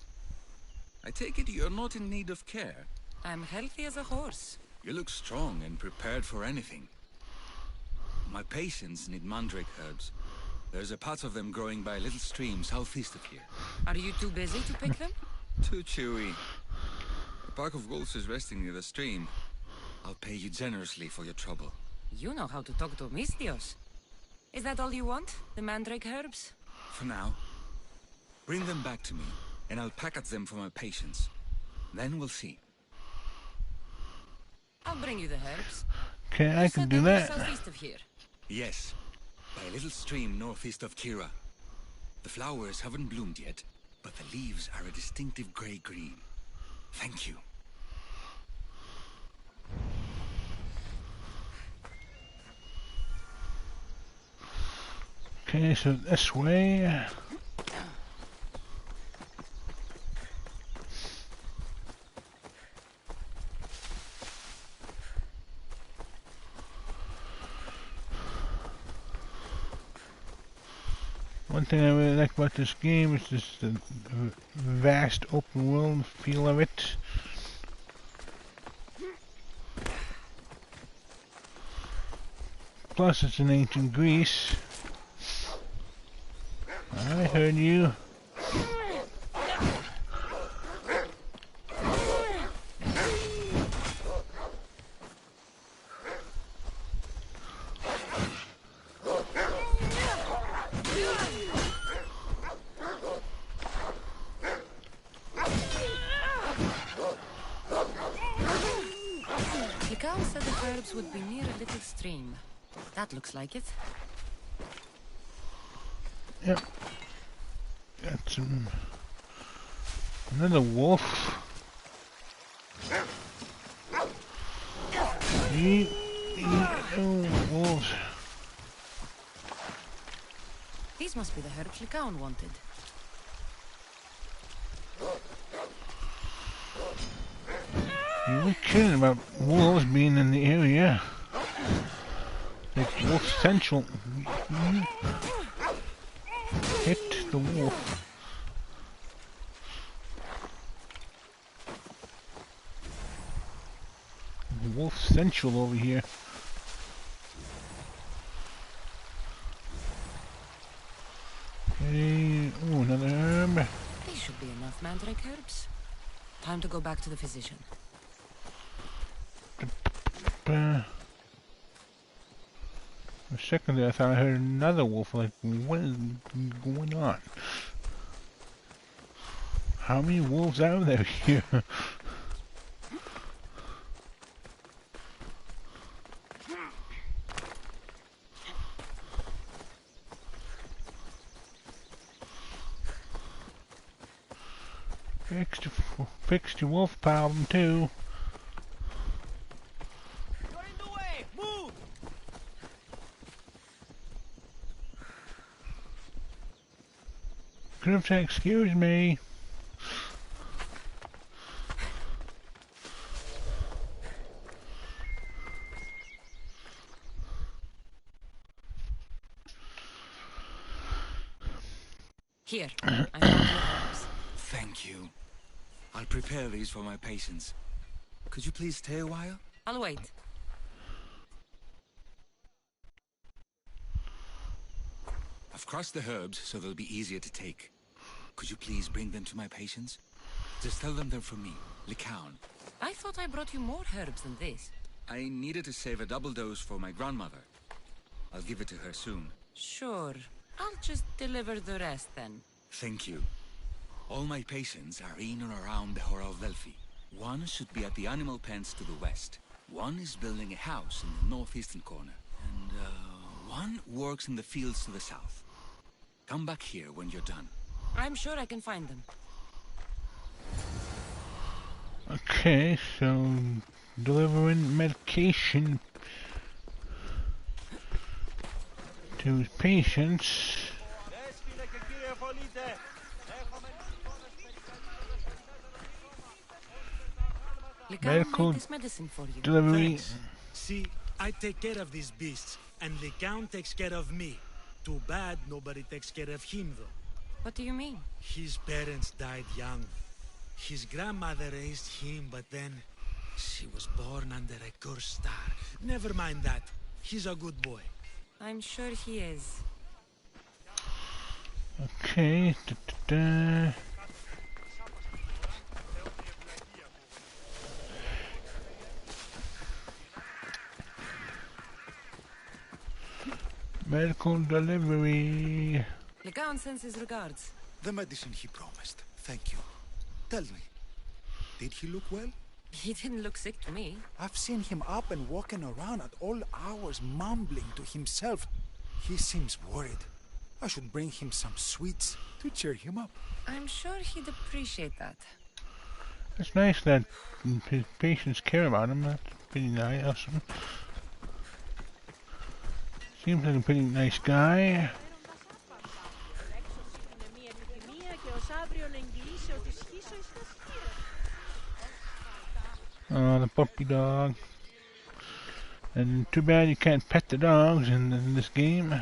I take it you're not in need of care. I'm healthy as a horse. You look strong and prepared for anything. My patients need mandrake herbs. There's a patch of them growing by a little stream southeast of here. Are you too busy to pick them? Too chewy. The pack of wolves is resting near the stream. I'll pay you generously for your trouble. You know how to talk to Misthios. Is that all you want? The mandrake herbs? For now. Bring them back to me, and I'll packet them for my patients. Then we'll see. I'll bring you the herbs. Okay, I You can said do they were that. southeast of here. Yes, by a little stream northeast of Kira. The flowers haven't bloomed yet, but the leaves are a distinctive grey-green. Thank you. Okay, so this way. One thing I really like about this game is just the vast open world feel of it. Plus it's in ancient Greece. I heard you. Lycaon said the herbs would be near a little stream. That looks like it. Yep. Got some... another wolf. Eat, oh, wolves. These must be the herbs Lycaon wanted. You were kidding about wolves being in the area. Like wolf central. Hit the wolf. Wolf central over here. Okay, oh, another herb. These should be enough mandrake herbs. Time to go back to the physician. For a second there, I thought I heard another wolf. Like, what is going on? How many wolves are there here? Fixed your wolf problem too. You're in the way! Move! Could have said, excuse me. Here, I found your herbs. Thank you. I'll prepare these for my patients. Could you please stay a while? I'll wait. I've crushed the herbs so they'll be easier to take. Could you please bring them to my patients? Just tell them they're from me, Lycaon. I thought I brought you more herbs than this. I needed to save a double dose for my grandmother. I'll give it to her soon. Sure. I'll just deliver the rest then. Thank you. All my patients are in or around the Hora of Delphi. One should be at the animal pens to the west. One is building a house in the northeastern corner. And, one works in the fields to the south. Come back here when you're done. I'm sure I can find them. Okay, so delivering medication to his patients. Medical this medicine for you. delivery. Thanks. See, I take care of these beasts, and the Count takes care of me. Too bad nobody takes care of him, though. What do you mean? His parents died young. His grandmother raised him, but then she was born under a cursed star. Never mind that. He's a good boy. I'm sure he is. Okay. Medical delivery. Lycaon sends his regards. The medicine he promised. Thank you. Tell me, did he look well? He didn't look sick to me. I've seen him up and walking around at all hours, mumbling to himself. He seems worried. I should bring him some sweets to cheer him up. I'm sure he'd appreciate that. It's nice that his patients care about him. That's pretty nice. Awesome. Seems like a pretty nice guy. Oh, the puppy dog. And too bad you can't pet the dogs in this game.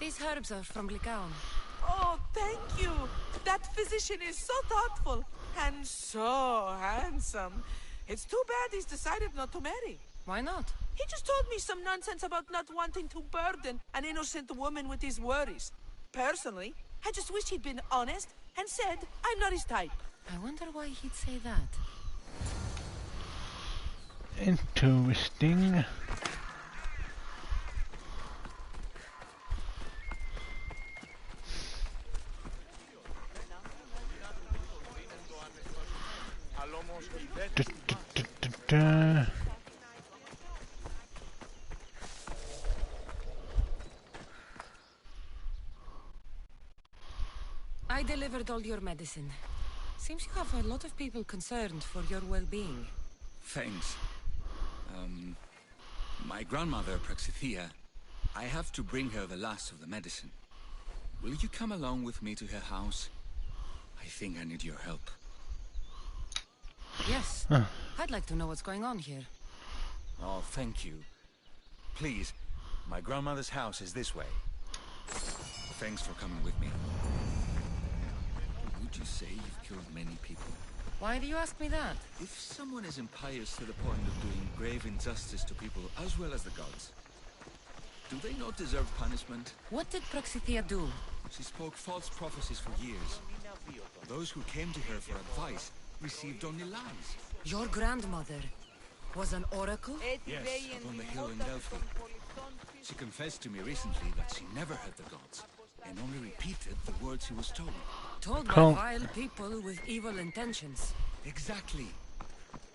These herbs are from Lycaon. Oh, thank you. That physician is so thoughtful and so handsome. It's too bad he's decided not to marry. Why not? He just told me some nonsense about not wanting to burden an innocent woman with his worries. Personally, I just wish he'd been honest and said I'm not his type. I wonder why he'd say that. Interesting. I delivered all your medicine. Seems you have a lot of people concerned for your well-being. Thanks. My grandmother, Praxithea, I have to bring her the last of the medicine. Will you come along with me to her house? I think I need your help. Yes. I'd like to know what's going on here. Oh, thank you. Please, my grandmother's house is this way. Thanks for coming with me. Would you say you've killed many people? Why do you ask me that? If someone is impious to the point of doing grave injustice to people as well as the gods, do they not deserve punishment? What did Praxithea do? She spoke false prophecies for years. Those who came to her for advice received only lies. Your grandmother was an oracle? Yes, up on the hill in Delphi. She confessed to me recently that she never heard the gods, and only repeated the words she was told. Told by vile people with evil intentions. Exactly.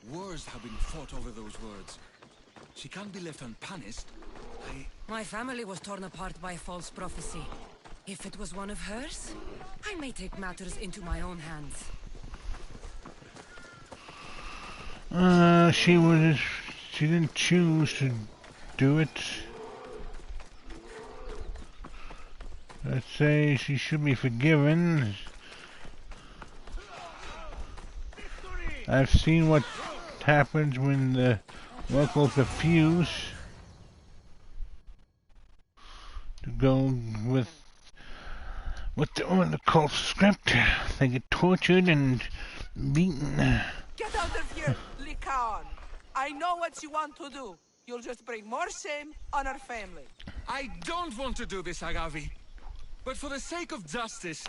Wars have been fought over those words. She can't be left unpunished. My family was torn apart by false prophecy. If it was one of hers, I may take matters into my own hands. She didn't choose to do it. Let's say she should be forgiven. I've seen what happens when the locals refuse to go with the cult script. They get tortured and beaten. Get out of here, Lycaon. I know what you want to do. You'll just bring more shame on our family. I don't want to do this, Agavi. But for the sake of justice,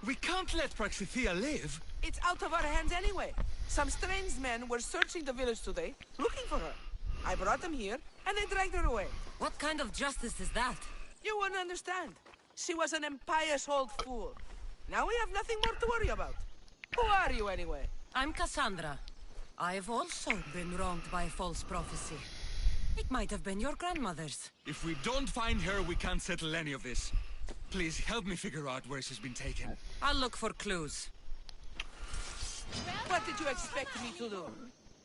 we can't let Praxithea live. It's out of our hands anyway. Some strange men were searching the village today, looking for her. I brought them here, and they dragged her away. What kind of justice is that? You wouldn't understand. She was an impious old fool. Now we have nothing more to worry about. Who are you, anyway? I'm Cassandra. I've also been wronged by false prophecy. It might have been your grandmother's. If we don't find her, we can't settle any of this. Please help me figure out where she's been taken. I'll look for clues. What did you expect me to do?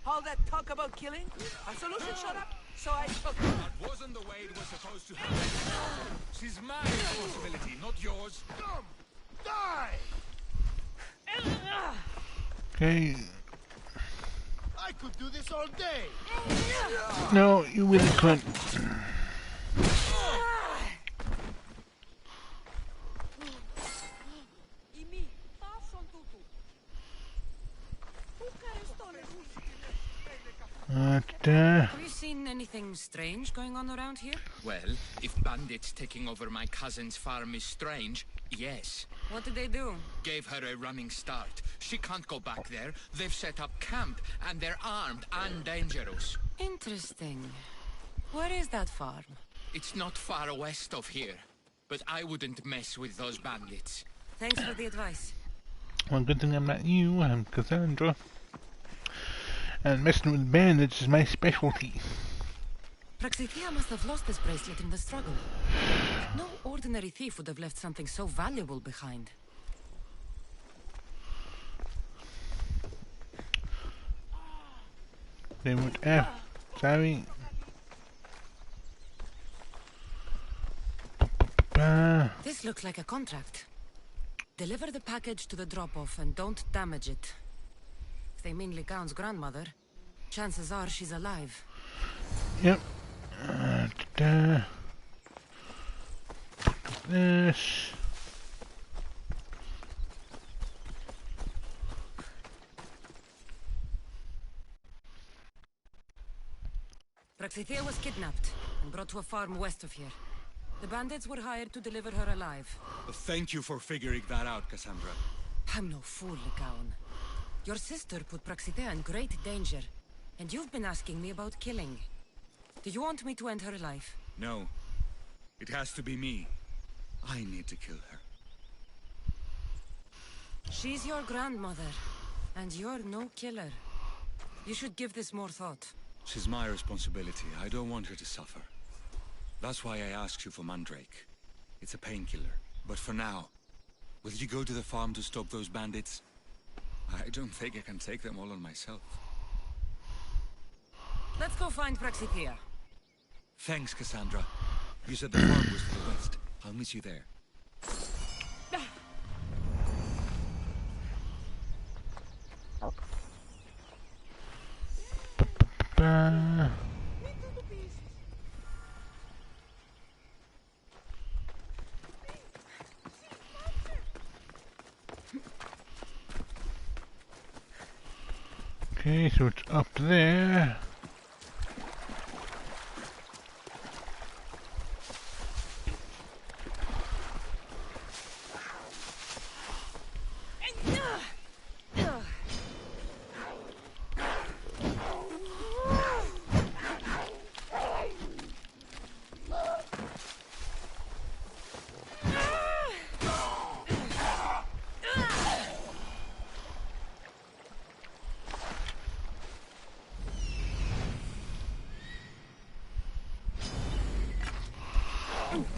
All that talk about killing? A solution showed up, so I took it. That wasn't the way it was supposed to happen. She's my responsibility, not yours. Come! Die! Okay. I could do this all day! No, you really couldn't. Have you seen anything strange going on around here? Well, if bandits taking over my cousin's farm is strange, yes. What did they do? Gave her a running start. She can't go back there. They've set up camp, and they're armed and dangerous. Interesting. Where is that farm? It's not far west of here, but I wouldn't mess with those bandits. Thanks for the advice. Well, good thing I'm not you, I'm Cassandra. And messing with bandits is my specialty. Praxithea must have lost this bracelet in the struggle. No ordinary thief would have left something so valuable behind. They went sorry. This looks like a contract. Deliver the package to the drop-off and don't damage it. If they mean Lycaon's grandmother, chances are she's alive. Yep. This. Praxithea was kidnapped and brought to a farm west of here. The bandits were hired to deliver her alive. Thank you for figuring that out, Cassandra. I'm no fool, Lycaon. Your sister put Praxithea in great danger, and you've been asking me about killing. Do you want me to end her life? No. It has to be me. I need to kill her. She's your grandmother, and you're no killer. You should give this more thought. She's my responsibility. I don't want her to suffer. That's why I asked you for Mandrake. It's a painkiller. But for now, will you go to the farm to stop those bandits? I don't think I can take them all on myself. Let's go find Praxithea. Thanks, Cassandra. You said the farm was to the west. I'll meet you there. Okay, so it's up there.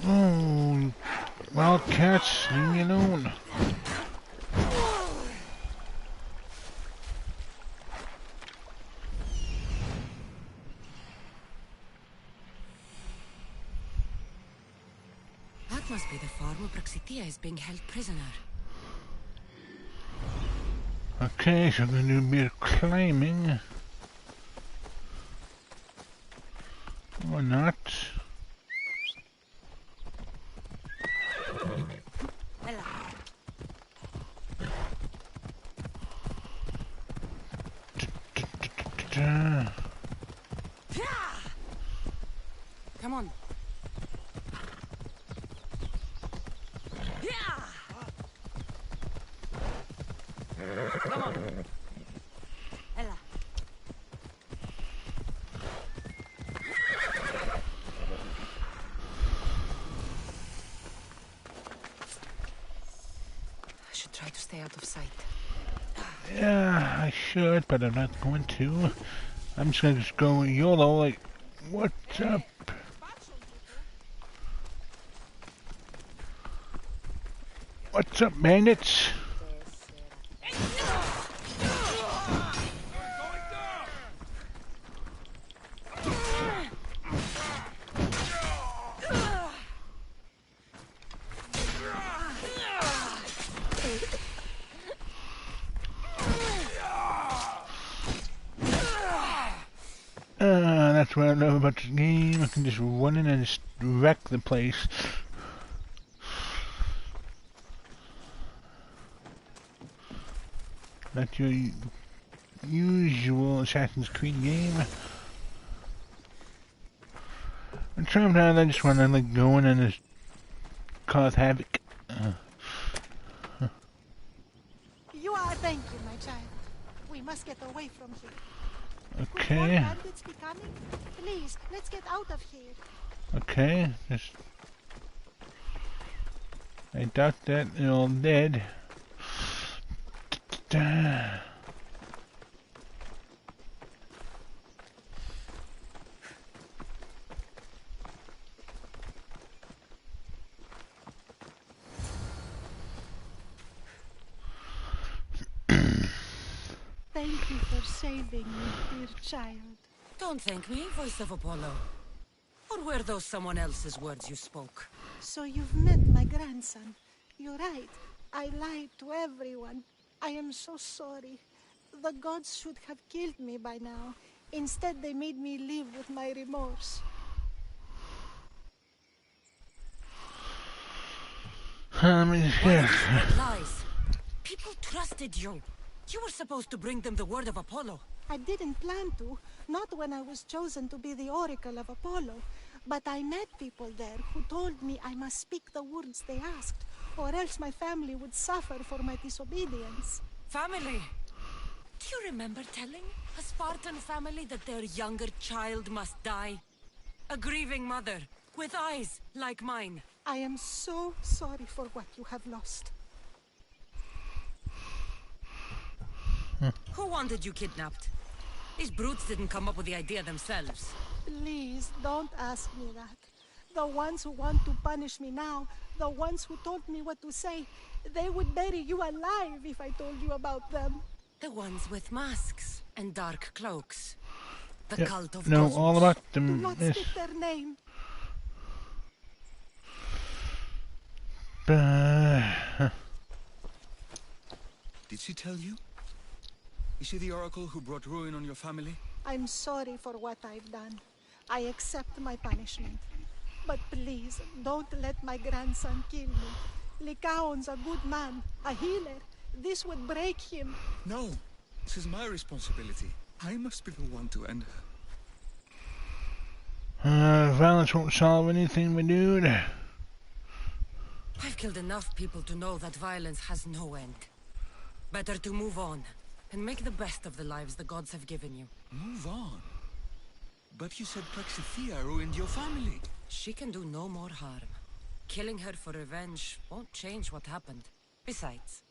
Oh, wildcats, leave me alone. That must be the farm where Praxithea is being held prisoner. Okay, so I'm going to do a bit of climbing. Or not. Come on. Ella. I should try to stay out of sight. Yeah, I should, but I'm not going to. I'm just gonna go YOLO, like, what's up? What's up, bandits? That's what I love about this game. I can just run in and just wreck the place. That's your usual Assassin's Creed game. And sometimes I just want to like go in and just cause havoc. Thank you, my child. We must get away from here. Okay. Could more bandits be coming? Please, let's get out of here. Okay, just... I doubt that they're all dead. Thank you for saving me, dear child. Don't thank me, voice of Apollo. Or were those someone else's words you spoke? So you've met my grandson. You're right. I lied to everyone. I am so sorry. The gods should have killed me by now. Instead, they made me live with my remorse. Lies. People trusted you. You were supposed to bring them the word of Apollo. I didn't plan to, not when I was chosen to be the oracle of Apollo. But I met people there who told me I must speak the words they asked, or else my family would suffer for my disobedience. Family? Do you remember telling a Spartan family that their younger child must die? A grieving mother, with eyes like mine. I am so sorry for what you have lost. Who wanted you kidnapped? These brutes didn't come up with the idea themselves. Please, don't ask me that. The ones who want to punish me now, the ones who told me what to say, they would bury you alive if I told you about them. The ones with masks and dark cloaks. The Yep. cult of Know Cosmos. all about Do them. not Yes. speak their name. Did she tell you? Is she the oracle who brought ruin on your family? I'm sorry for what I've done. I accept my punishment. But please, don't let my grandson kill me. Lycaon's a good man, a healer. This would break him. No, this is my responsibility. I must be the one to end her. Violence won't solve anything, my dude. I've killed enough people to know that violence has no end. Better to move on, and make the best of the lives the gods have given you. Move on? But you said Praxithea ruined your family. She can do no more harm. Killing her for revenge won't change what happened. Besides,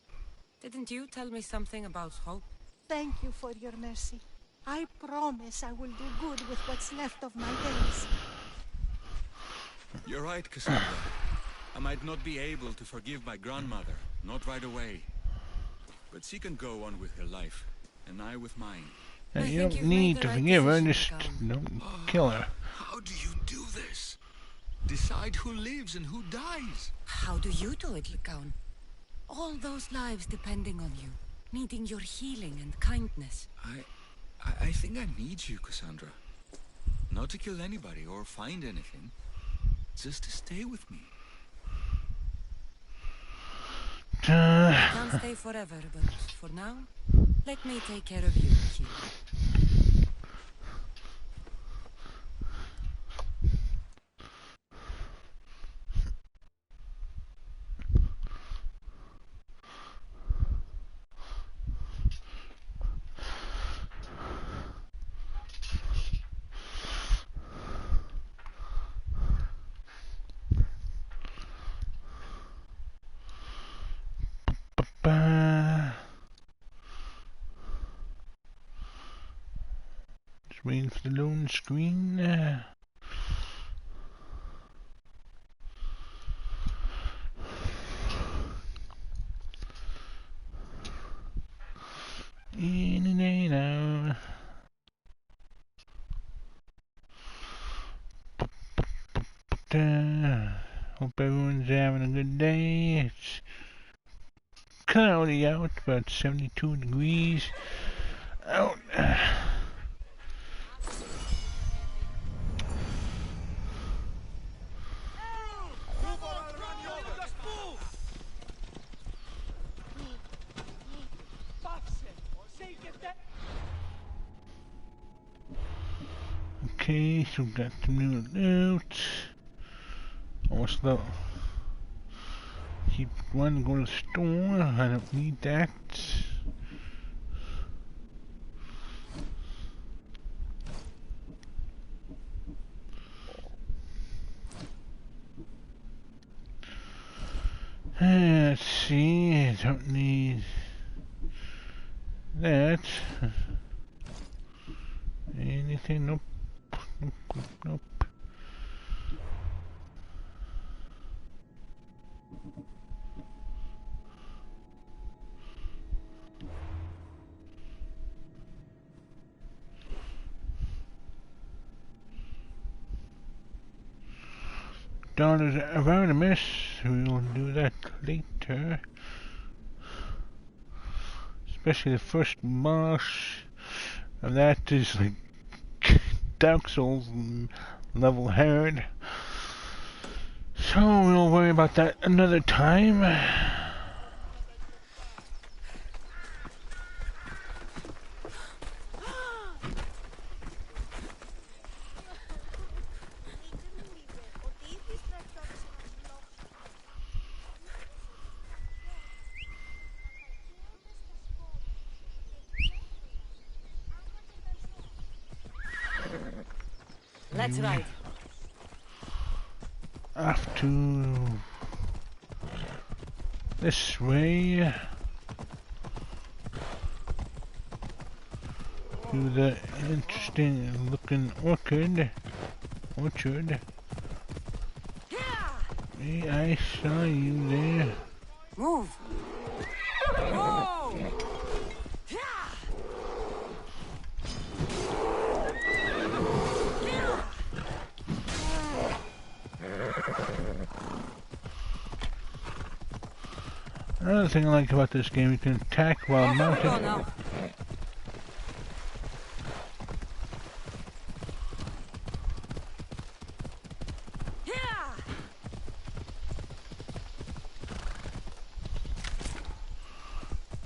didn't you tell me something about hope? Thank you for your mercy. I promise I will do good with what's left of my days. You're right, Cassandra. I might not be able to forgive my grandmother, not right away. But she can go on with her life, and I with mine. And you don't need to forgive her, just don't kill her. How do you do this? Decide who lives and who dies. How do you do it, Lycaon? All those lives depending on you, needing your healing and kindness. I think I need you, Cassandra. Not to kill anybody or find anything. Just to stay with me. I can't stay forever, but for now, let me take care of you, Hugh. waiting for the loan screen. In and out. Hope everyone's having a good day. It's cloudy out, about 72 degrees out. Okay, so we got some new loot. Almost low. Keep wanting to go to the store. I don't need that. Let's see. I don't need that. Anything? Nope. Nope. Nope. Dollars about a miss. We'll do that later. Especially the first boss of that is like Dark Souls level hard. So we'll worry about that another time. Let's ride. Off to this way. To the interesting looking orchard. Hey, I saw you there. Move. Whoa! Another thing I like about this game, you can attack while mounted. Oh, no.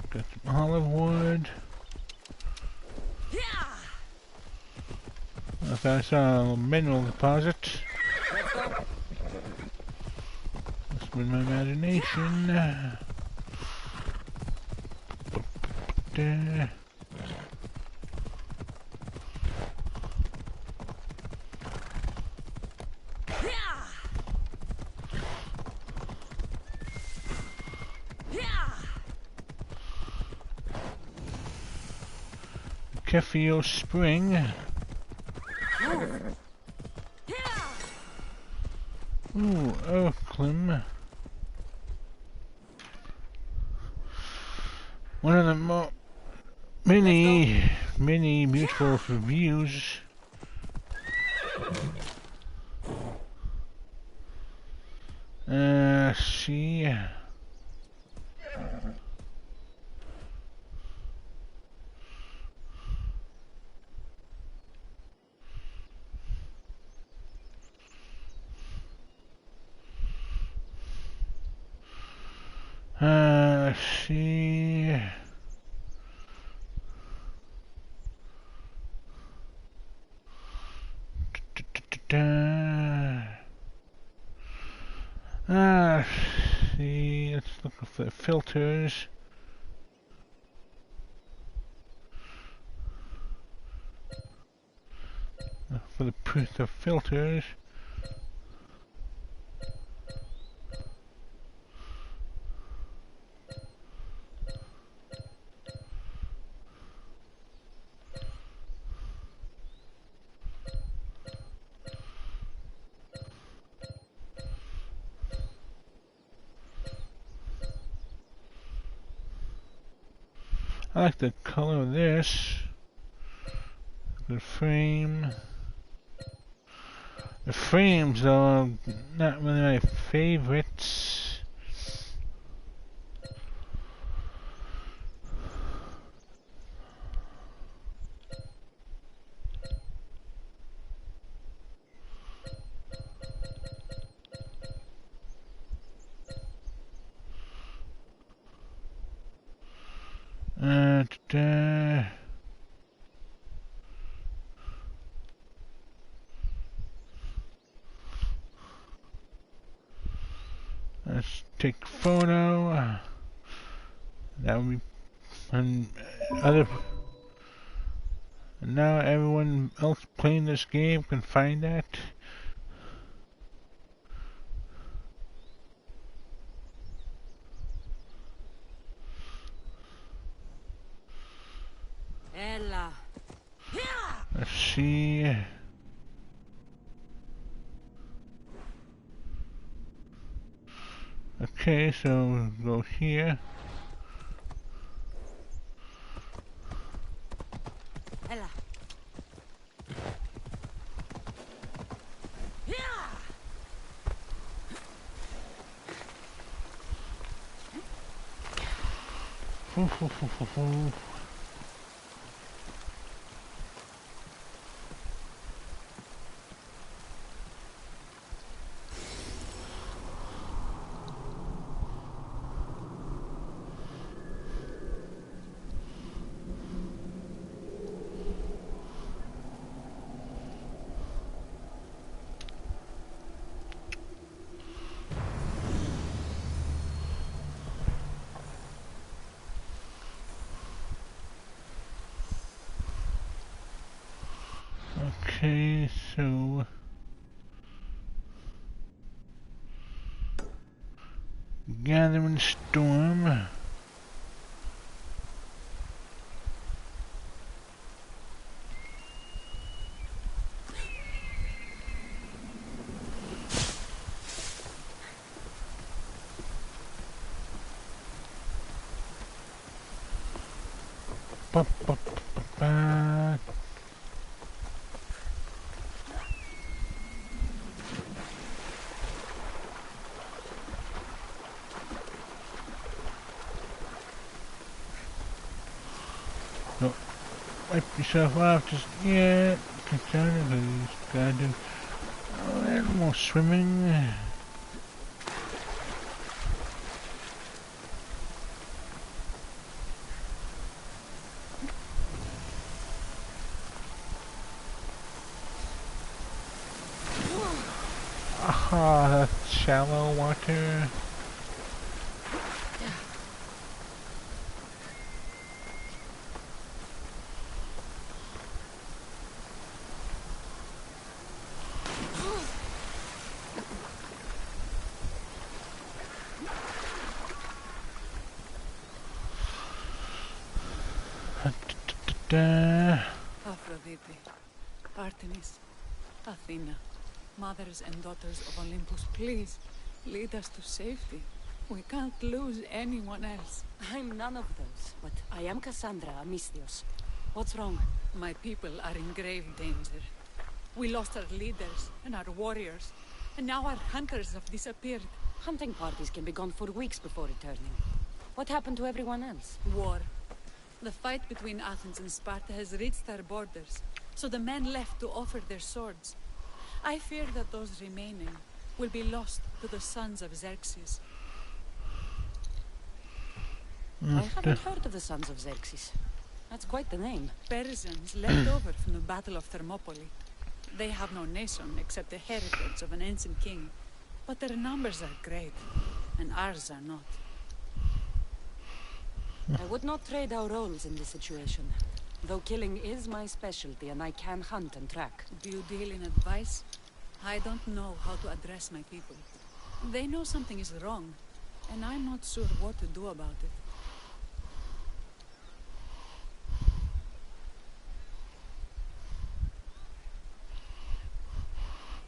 Got some olive wood. If I saw a mineral deposit. Must have been my imagination. Kefio Spring. Ooh, Oakland. One of the many beautiful views. See. See. See, let's look for the filters. For the filters. I like the color of this. The frame. The frames are not really my favorites. Let's take photo. That would be and other. And now everyone else playing this game can find that. Ella. Let's see. Okay, so go here. Ella. Okay, so gathering storm. Ba, ba, ba, ba. No, wipe yourself off just yet. Gotta do a little more swimming. Ah, that's shallow water. Aphrodite, Artemis, Athena, mothers and daughters of Olympus, please, lead us to safety. We can't lose anyone else. I'm none of those, but I am Cassandra Amistios. What's wrong? My people are in grave danger. We lost our leaders and our warriors, and now our hunters have disappeared. Hunting parties can be gone for weeks before returning. What happened to everyone else? War. The fight between Athens and Sparta has reached our borders, so the men left to offer their swords. I fear that those remaining will be lost to the sons of Xerxes. I haven't heard of the sons of Xerxes. That's quite the name. Persians left over from the Battle of Thermopylae. They have no nation except the heritage of an ancient king. But their numbers are great, and ours are not. I would not trade our roles in this situation. Though killing is my specialty, and I can hunt and track. Do you deal in advice? I don't know how to address my people. They know something is wrong, and I'm not sure what to do about it.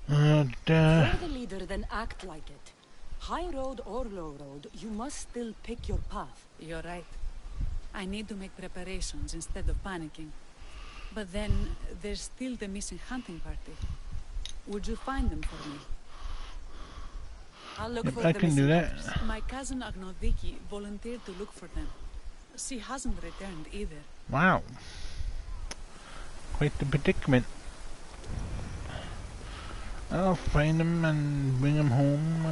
If you're the leader, then act like it. High road or low road, you must still pick your path. You're right. I need to make preparations instead of panicking. But then there's still the missing hunting party. Would you find them for me? I'll look for I the can do missing that. hunters. My cousin Agnodiki volunteered to look for them. She hasn't returned either. Wow. Quite the predicament. I'll find them and bring them home,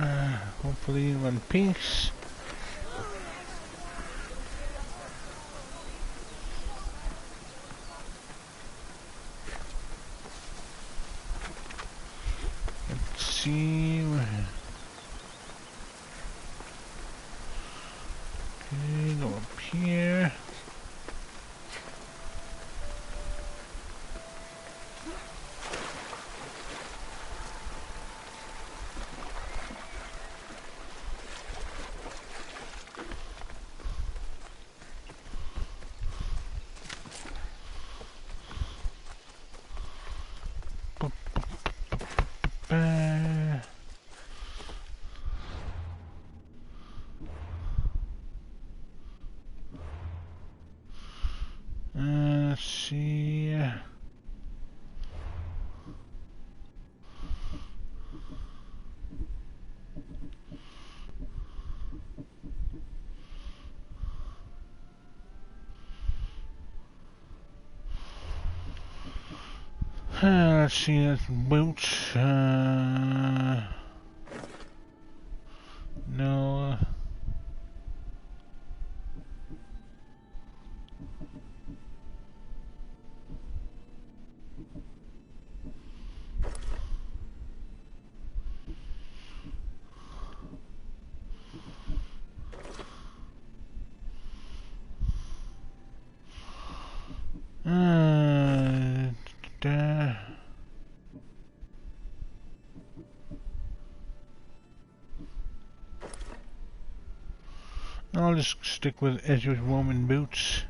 hopefully in one piece. Let's see. Okay, go up here. Let's see. Let's see, that's boots. No. I'll just stick with Ezra's Roman boots.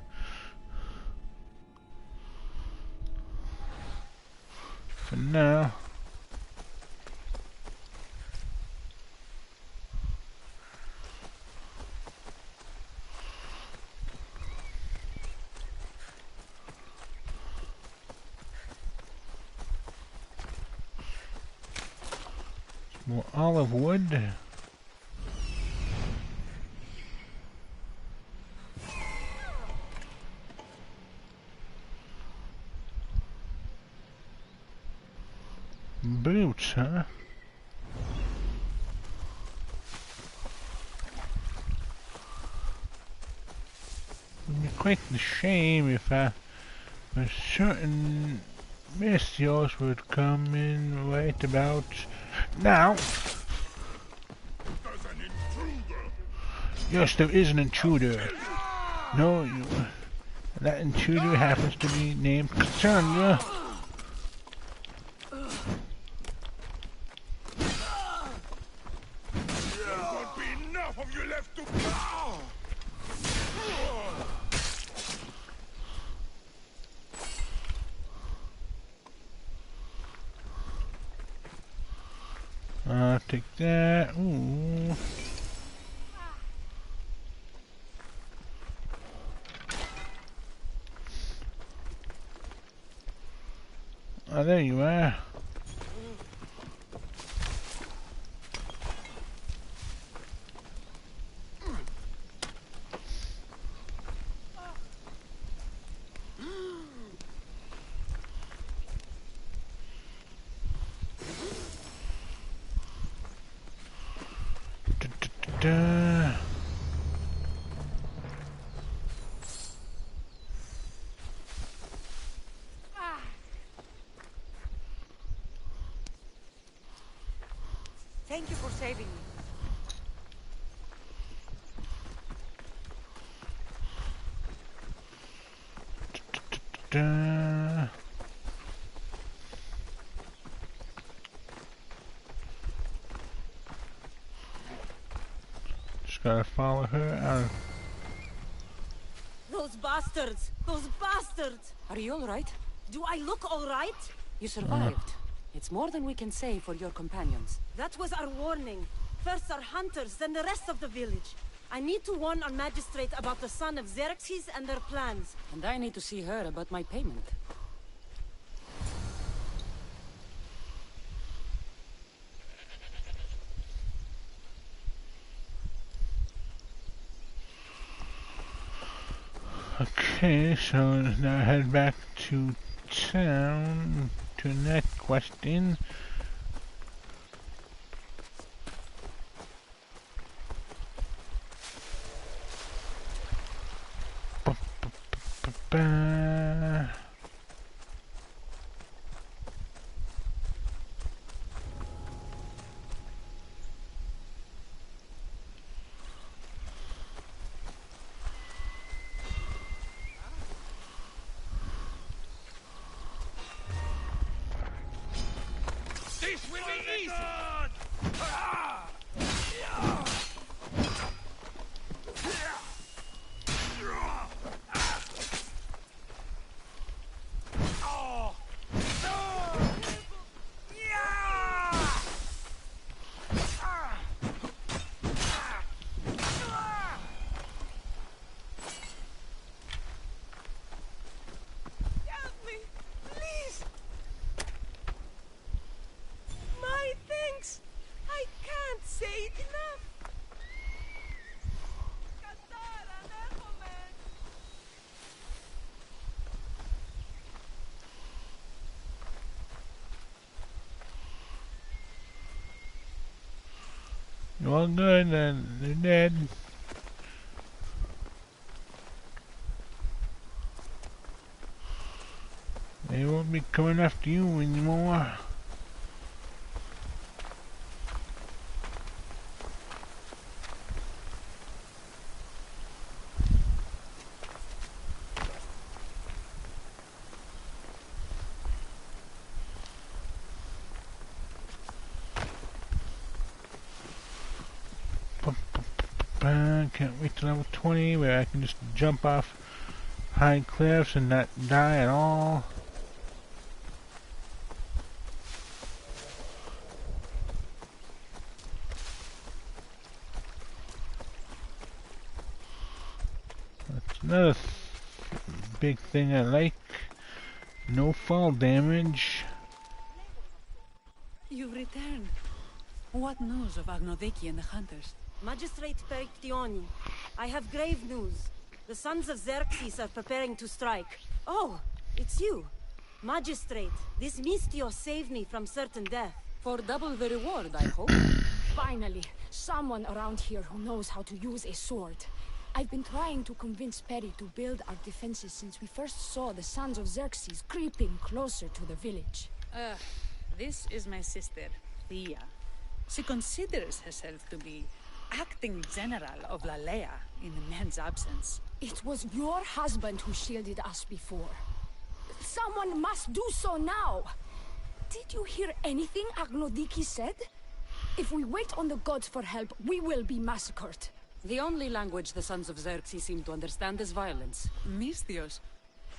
For now. More olive wood. Boots, huh? It'd be quite a shame if a certain Messios would come in right about now. Yes, there is an intruder. No, that intruder happens to be named Cassandra. I'll take that. Ooh. Oh, there you are. Thank you for saving me. Just gotta follow her out. Those bastards! Those bastards! Are you alright? Do I look alright? You survived. It's more than we can say for your companions. That was our warning. First our hunters, then the rest of the village. I need to warn our magistrate about the son of Xerxes and their plans. And I need to see her about my payment. Okay, so now head back to town to the next question. This will be easy! Help me, please! My thanks! I can't say it enough! Well, good, then they're dead. They won't be coming after you anymore. Can't wait till level 20 where I can just jump off high cliffs and not die at all. That's another big thing I like. No fall damage. You've returned. What news of Agnodeki and the hunters? Magistrate Perictioni, I have grave news. The sons of Xerxes are preparing to strike. Oh, it's you. Magistrate, this Mistio saved me from certain death. For double the reward, I hope. Finally, someone around here who knows how to use a sword. I've been trying to convince Peri to build our defenses since we first saw the sons of Xerxes creeping closer to the village. This is my sister, Thea. She considers herself to be acting general of Lalea in the man's absence. It was your husband who shielded us before. Someone must do so now! Did you hear anything Agnodiki said? If we wait on the gods for help, we will be massacred. The only language the sons of Xerxes seem to understand is violence. Mistios,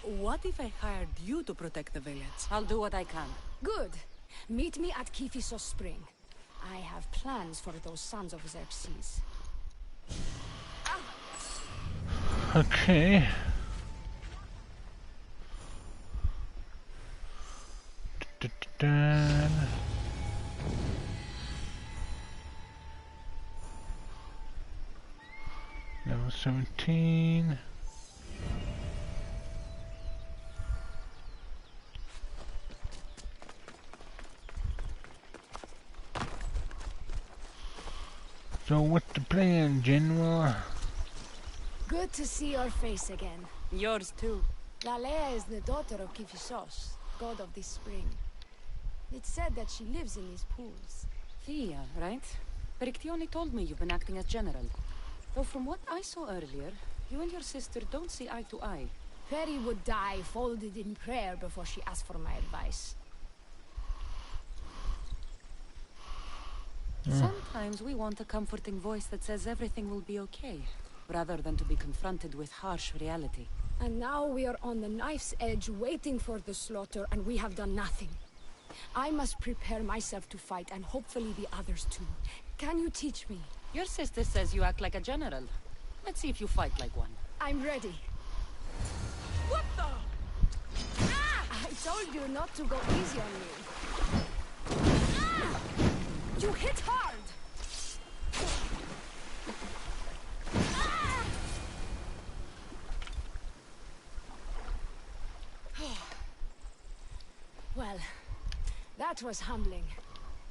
what if I hired you to protect the village? I'll do what I can. Good. Meet me at Kifisos Spring. I have plans for those sons of Xerxes. Okay. Level 17. So what's the plan, General? Good to see your face again. Yours too. Lalea is the daughter of Kifisos, god of this spring. It's said that she lives in these pools. Thea, right? Perictioni told me you've been acting as general. Though from what I saw earlier, you and your sister don't see eye to eye. Peri would die folded in prayer before she asked for my advice. Sometimes we want a comforting voice that says everything will be okay, rather than to be confronted with harsh reality. And now we are on the knife's edge waiting for the slaughter, and we have done nothing. I must prepare myself to fight, and hopefully the others too. Can you teach me? Your sister says you act like a general. Let's see if you fight like one. I'm ready. What the? I told you not to go easy on me. You hit hard! Well, that was humbling.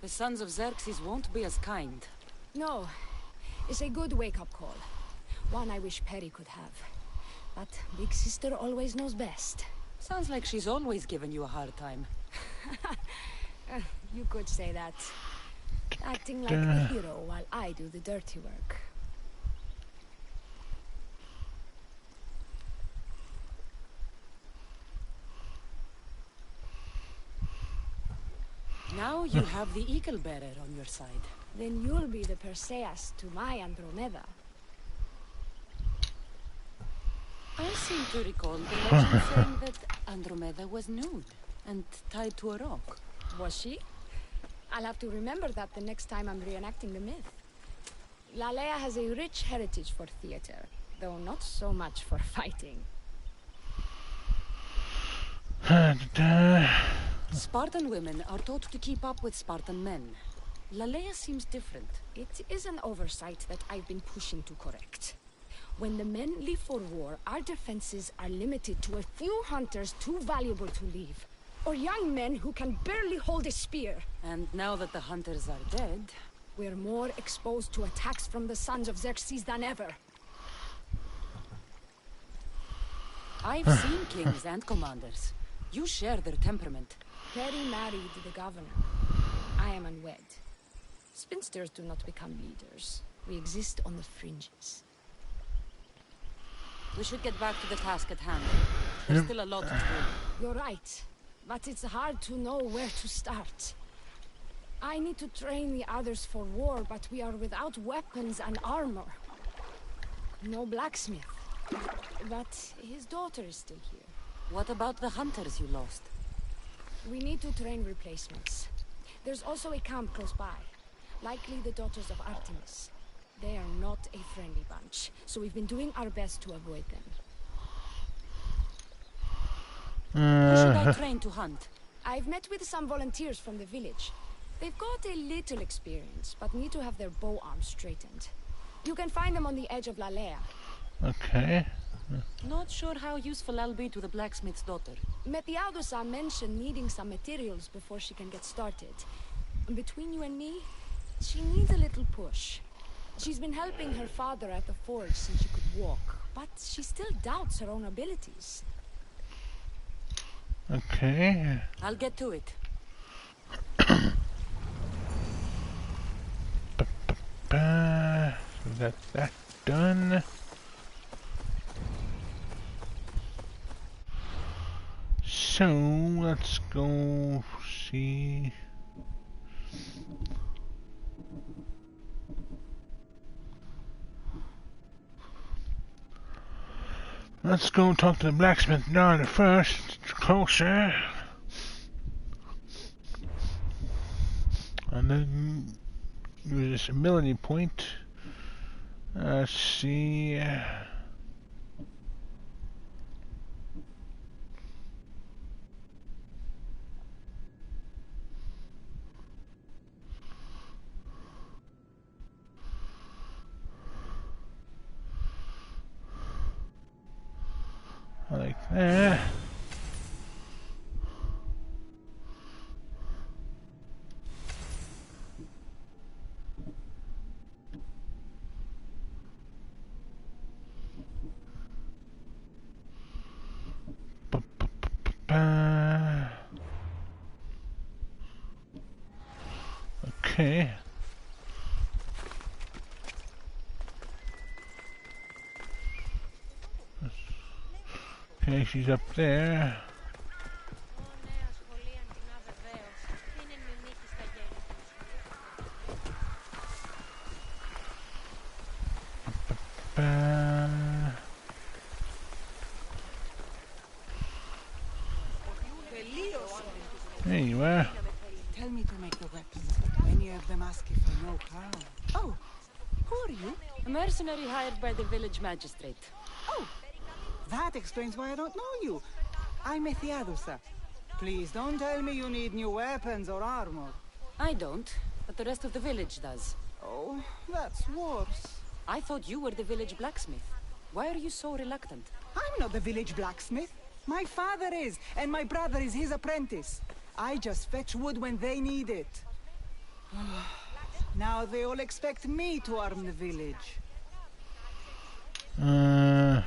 The sons of Xerxes won't be as kind. No, it's a good wake-up call. One I wish Perry could have. But Big Sister always knows best. Sounds like she's always given you a hard time. You could say that. Acting like the hero while I do the dirty work. Now you have the Eagle Bearer on your side. Then you'll be the Perseus to my Andromeda. I seem to recall the legend saying that Andromeda was nude and tied to a rock. Was she? I'll have to remember that the next time I'm reenacting the myth. Lalea has a rich heritage for theater, though not so much for fighting. Spartan women are taught to keep up with Spartan men. Lalea seems different. It is an oversight that I've been pushing to correct. When the men leave for war, our defenses are limited to a few hunters too valuable to leave. Or young men who can barely hold a spear. And now that the hunters are dead, we're more exposed to attacks from the sons of Xerxes than ever. I've seen kings and commanders. You share their temperament. Perry married the governor. I am unwed. Spinsters do not become leaders. We exist on the fringes. We should get back to the task at hand. There's still a lot to do. You're right. But it's hard to know where to start. I need to train the others for war, but we are without weapons and armor. No blacksmith. But his daughter is still here. What about the hunters you lost? We need to train replacements. There's also a camp close by. Likely the daughters of Artemis. They are not a friendly bunch, so we've been doing our best to avoid them. Who should I train to hunt? I've met with some volunteers from the village. They've got a little experience, but need to have their bow arms straightened. You can find them on the edge of Lalea. Okay. Not sure how useful I'll be to the blacksmith's daughter. Metiaudusa mentioned needing some materials before she can get started. Between you and me, she needs a little push. She's been helping her father at the forge since she could walk, but she still doubts her own abilities. Okay. I'll get to it. So that's that done. So let's go see. Let's go talk to the blacksmith daughter first. It's closer. And then use this ability point. Let's see. Like that. Okay. Okay, she's up there. There you are. Tell me to make the weapons. Many of them ask if I know how. Oh, Who are you? A mercenary hired by the village magistrate. Oh, that explains why I don't know you. I'm Ethiadusa. Please don't tell me you need new weapons or armor. I don't, but the rest of the village does. Oh, that's worse. I thought you were the village blacksmith. Why are you so reluctant? I'm not the village blacksmith. My father is, and my brother is his apprentice. I just fetch wood when they need it. Now they all expect me to arm the village. Are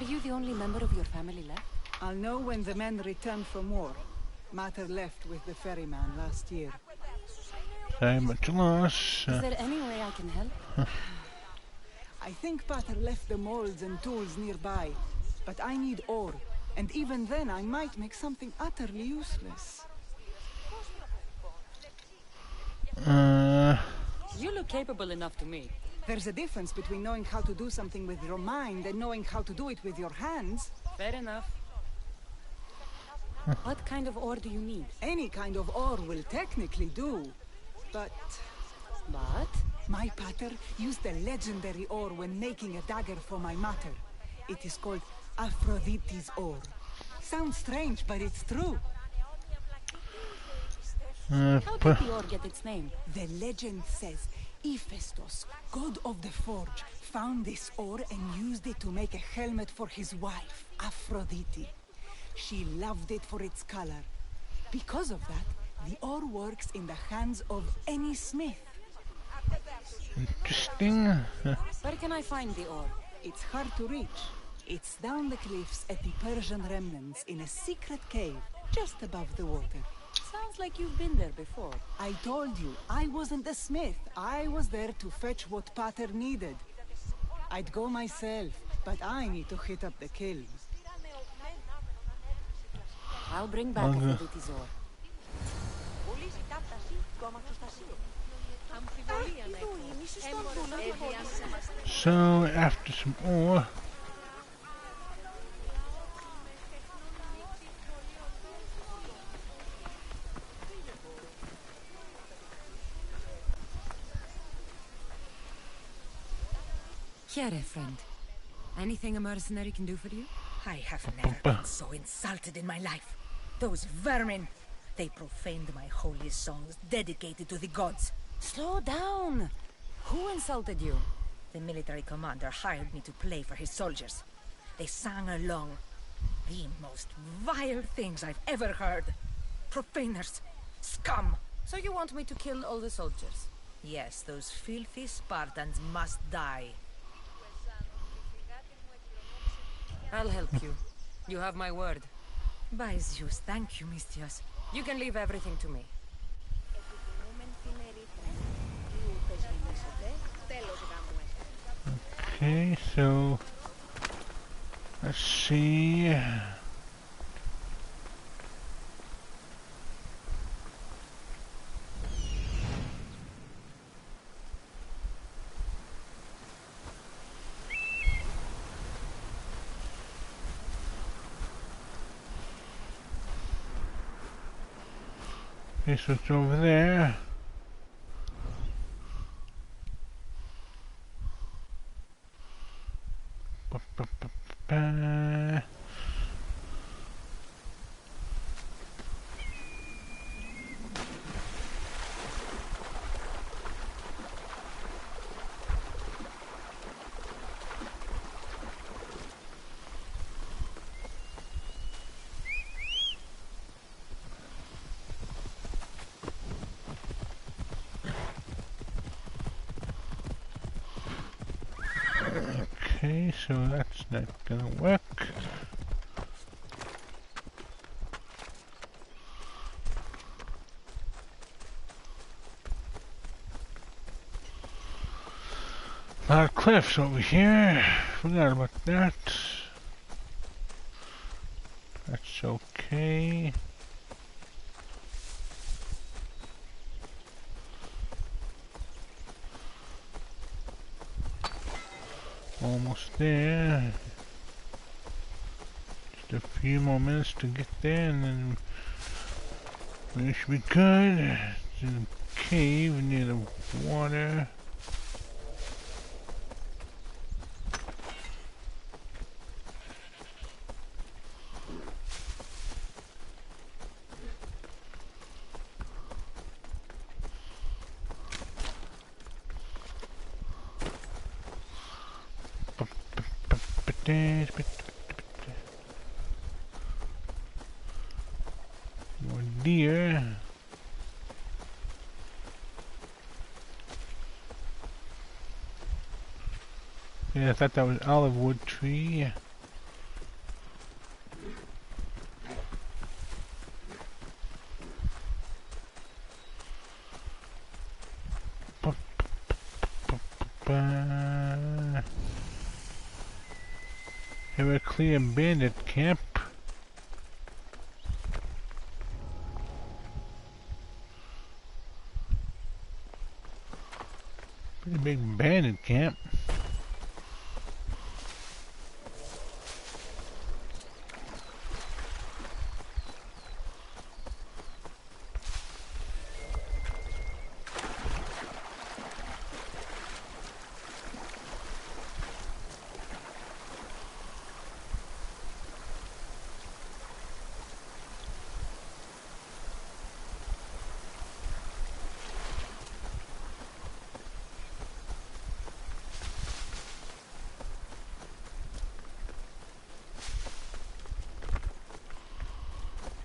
you the only member of your family left? I'll know when the men return from war. Mater left with the ferryman last year. Very much loss. Is there any way I can help? I think Pater left the molds and tools nearby, but I need ore, and even then I might make something utterly useless. You look capable enough to me. There's a difference between knowing how to do something with your mind and knowing how to do it with your hands. Fair enough. What kind of ore do you need? Any kind of ore will technically do, but... But? My pater used the legendary ore when making a dagger for my mater. It is called Aphrodite's ore. Sounds strange, but it's true. How did the ore get its name? The legend says Hephaestus, god of the forge, found this ore and used it to make a helmet for his wife, Aphrodite. She loved it for its color. Because of that, the ore works in the hands of any smith. Interesting. Where can I find the ore? It's hard to reach. It's down the cliffs at the Persian remnants in a secret cave, just above the water. Sounds like you've been there before. I told you, I wasn't a smith. I was there to fetch what Pater needed. I'd go myself, but I need to hit up the kilns. I'll bring back Aphrodite's ore. So, after some ore... Here, friend. Anything a mercenary can do for you? I have never been so insulted in my life. Those vermin! They profaned my holy songs dedicated to the gods. Slow down! Who insulted you? The military commander hired me to play for his soldiers. They sang along. The most vile things I've ever heard. Profaners. Scum! So you want me to kill all the soldiers? Yes, those filthy Spartans must die. I'll help you. You have my word. By Zeus, thank you, Mistios. You can leave everything to me. Okay, so... let's see... Okay, so it's over there. Ba-ba-ba-ba. Okay, so that's not gonna work. A lot of cliffs over here. Forgot about that. That's okay. Almost there. Just a few more minutes to get there and then we should be good. It's in a cave near the water. More deer. Yeah, I thought that was olive wood tree. Have a clear bandit camp. Pretty big bandit camp.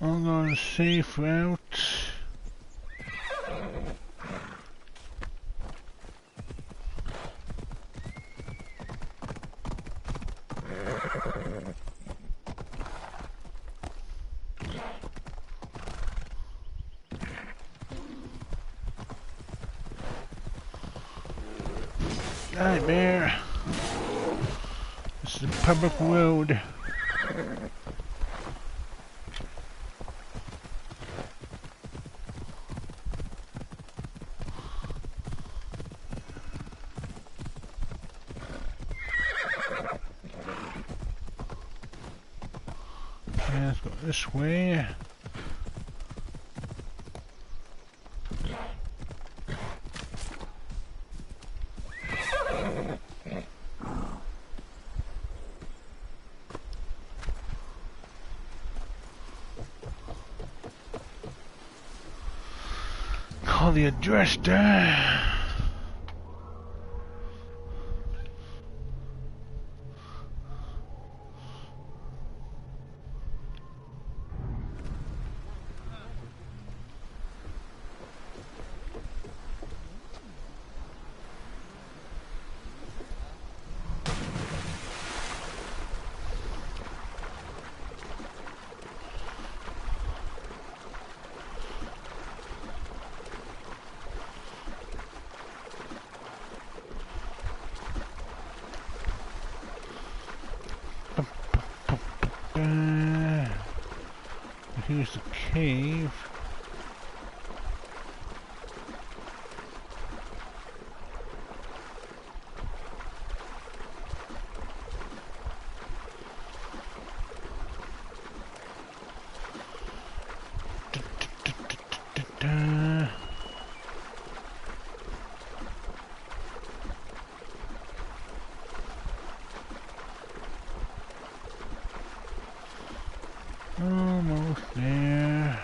I'm going safe route. Hi, bear. This is a public road. Let's go this way. Call the address there. Here's the cave. Almost there.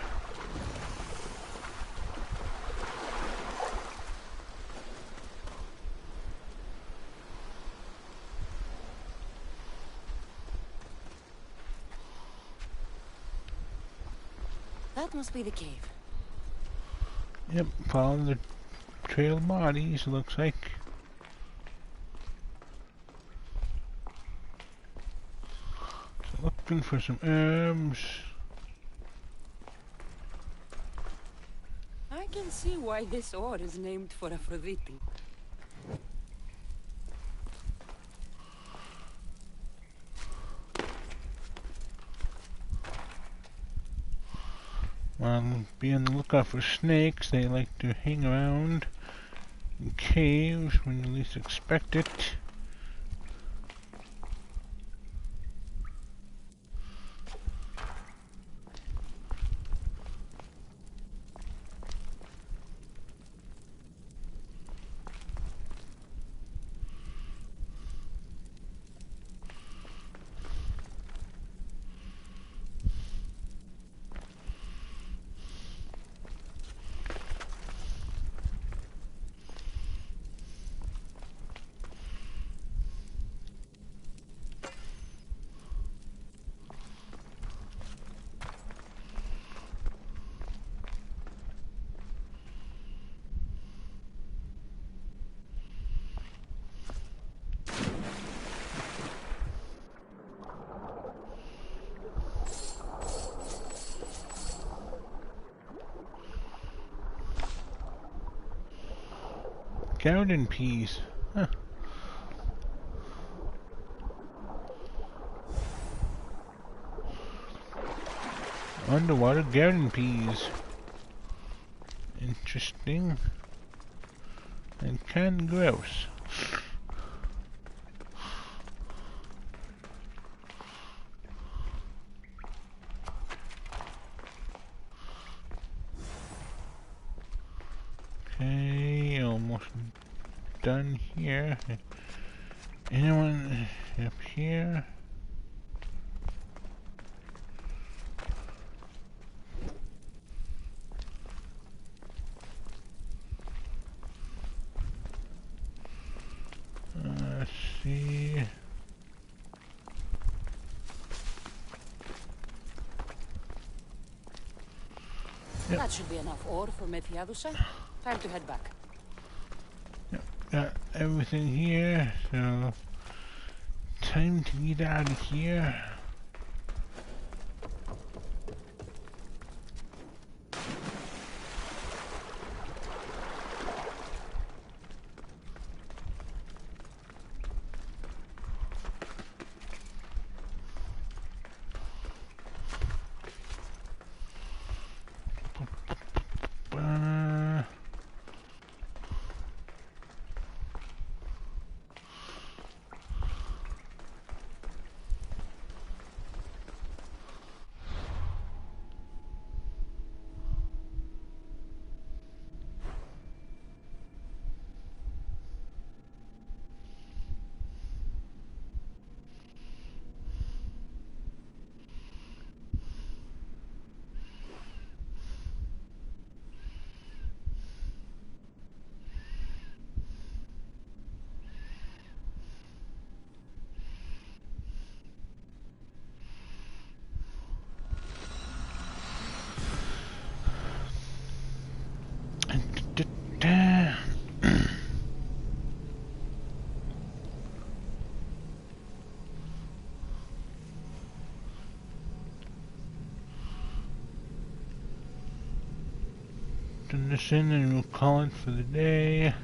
That must be the cave. Yep, follow the trail of bodies, looks like. So looking for some herbs. I can see why this ore is named for Aphrodite. Be on the lookout for snakes. They like to hang around in caves when you least expect it. Garden peas. Huh. Underwater garden peas. Interesting. And kinda gross. Okay, almost done here. Anyone up here? Let's see. Yep. That should be enough ore for Methiadusa. Time to head back. Yep, got everything here, so time to get out of here. Turn this in and we'll call it for the day.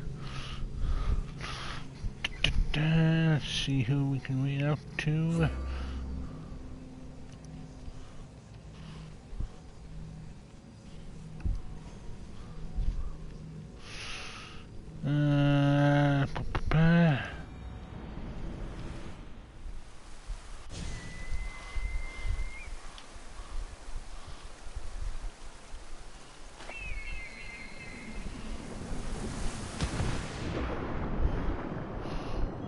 Let's see who we can read out to.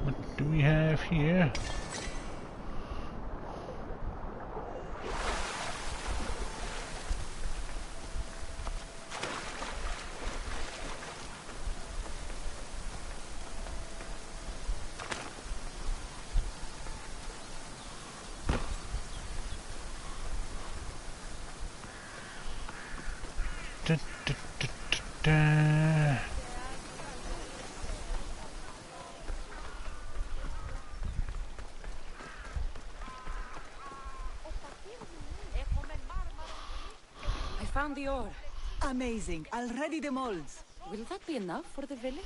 What do we have here? I found the ore. Amazing. I'll ready the molds. Will that be enough for the village?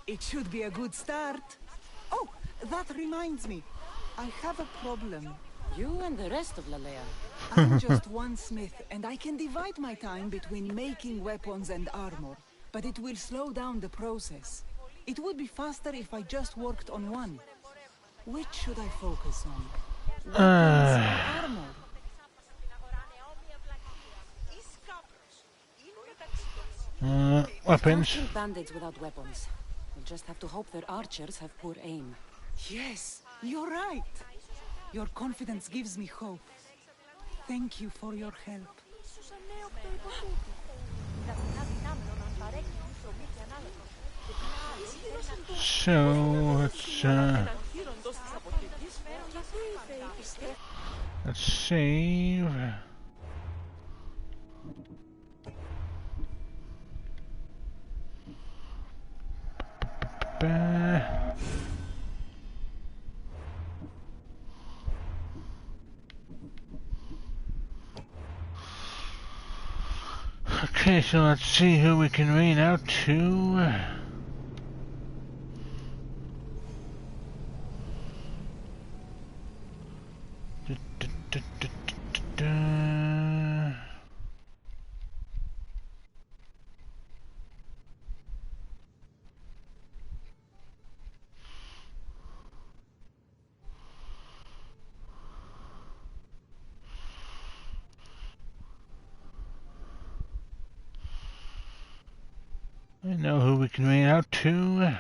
It should be a good start. Oh, that reminds me. I have a problem. You and the rest of Lalea. I'm just one smith, and I can divide my time between making weapons and armor. But it will slow down the process. It would be faster if I just worked on one. Which should I focus on? Weapons or armor? Weapons. Can't kill bandits without weapons. We'll just have to hope their archers have poor aim. Yes, you're right. Your confidence gives me hope. Thank you for your help. So let's save. Okay, so let's see who we can rain out to. Da. I know who we can raid out to.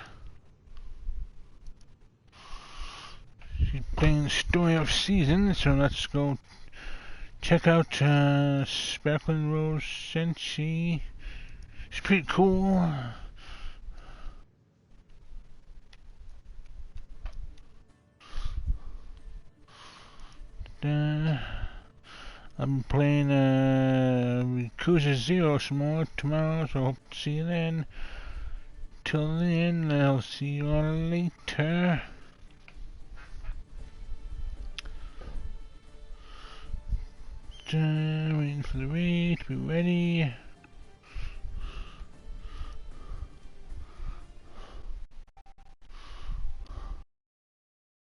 She's playing the story of seasons, so let's go check out Sparkling Rose Senshi. She's pretty cool. I'm playing Yakuza 0 some more tomorrow, so hope to see you then. Till then, I'll see you all later. Waiting for the raid to be ready.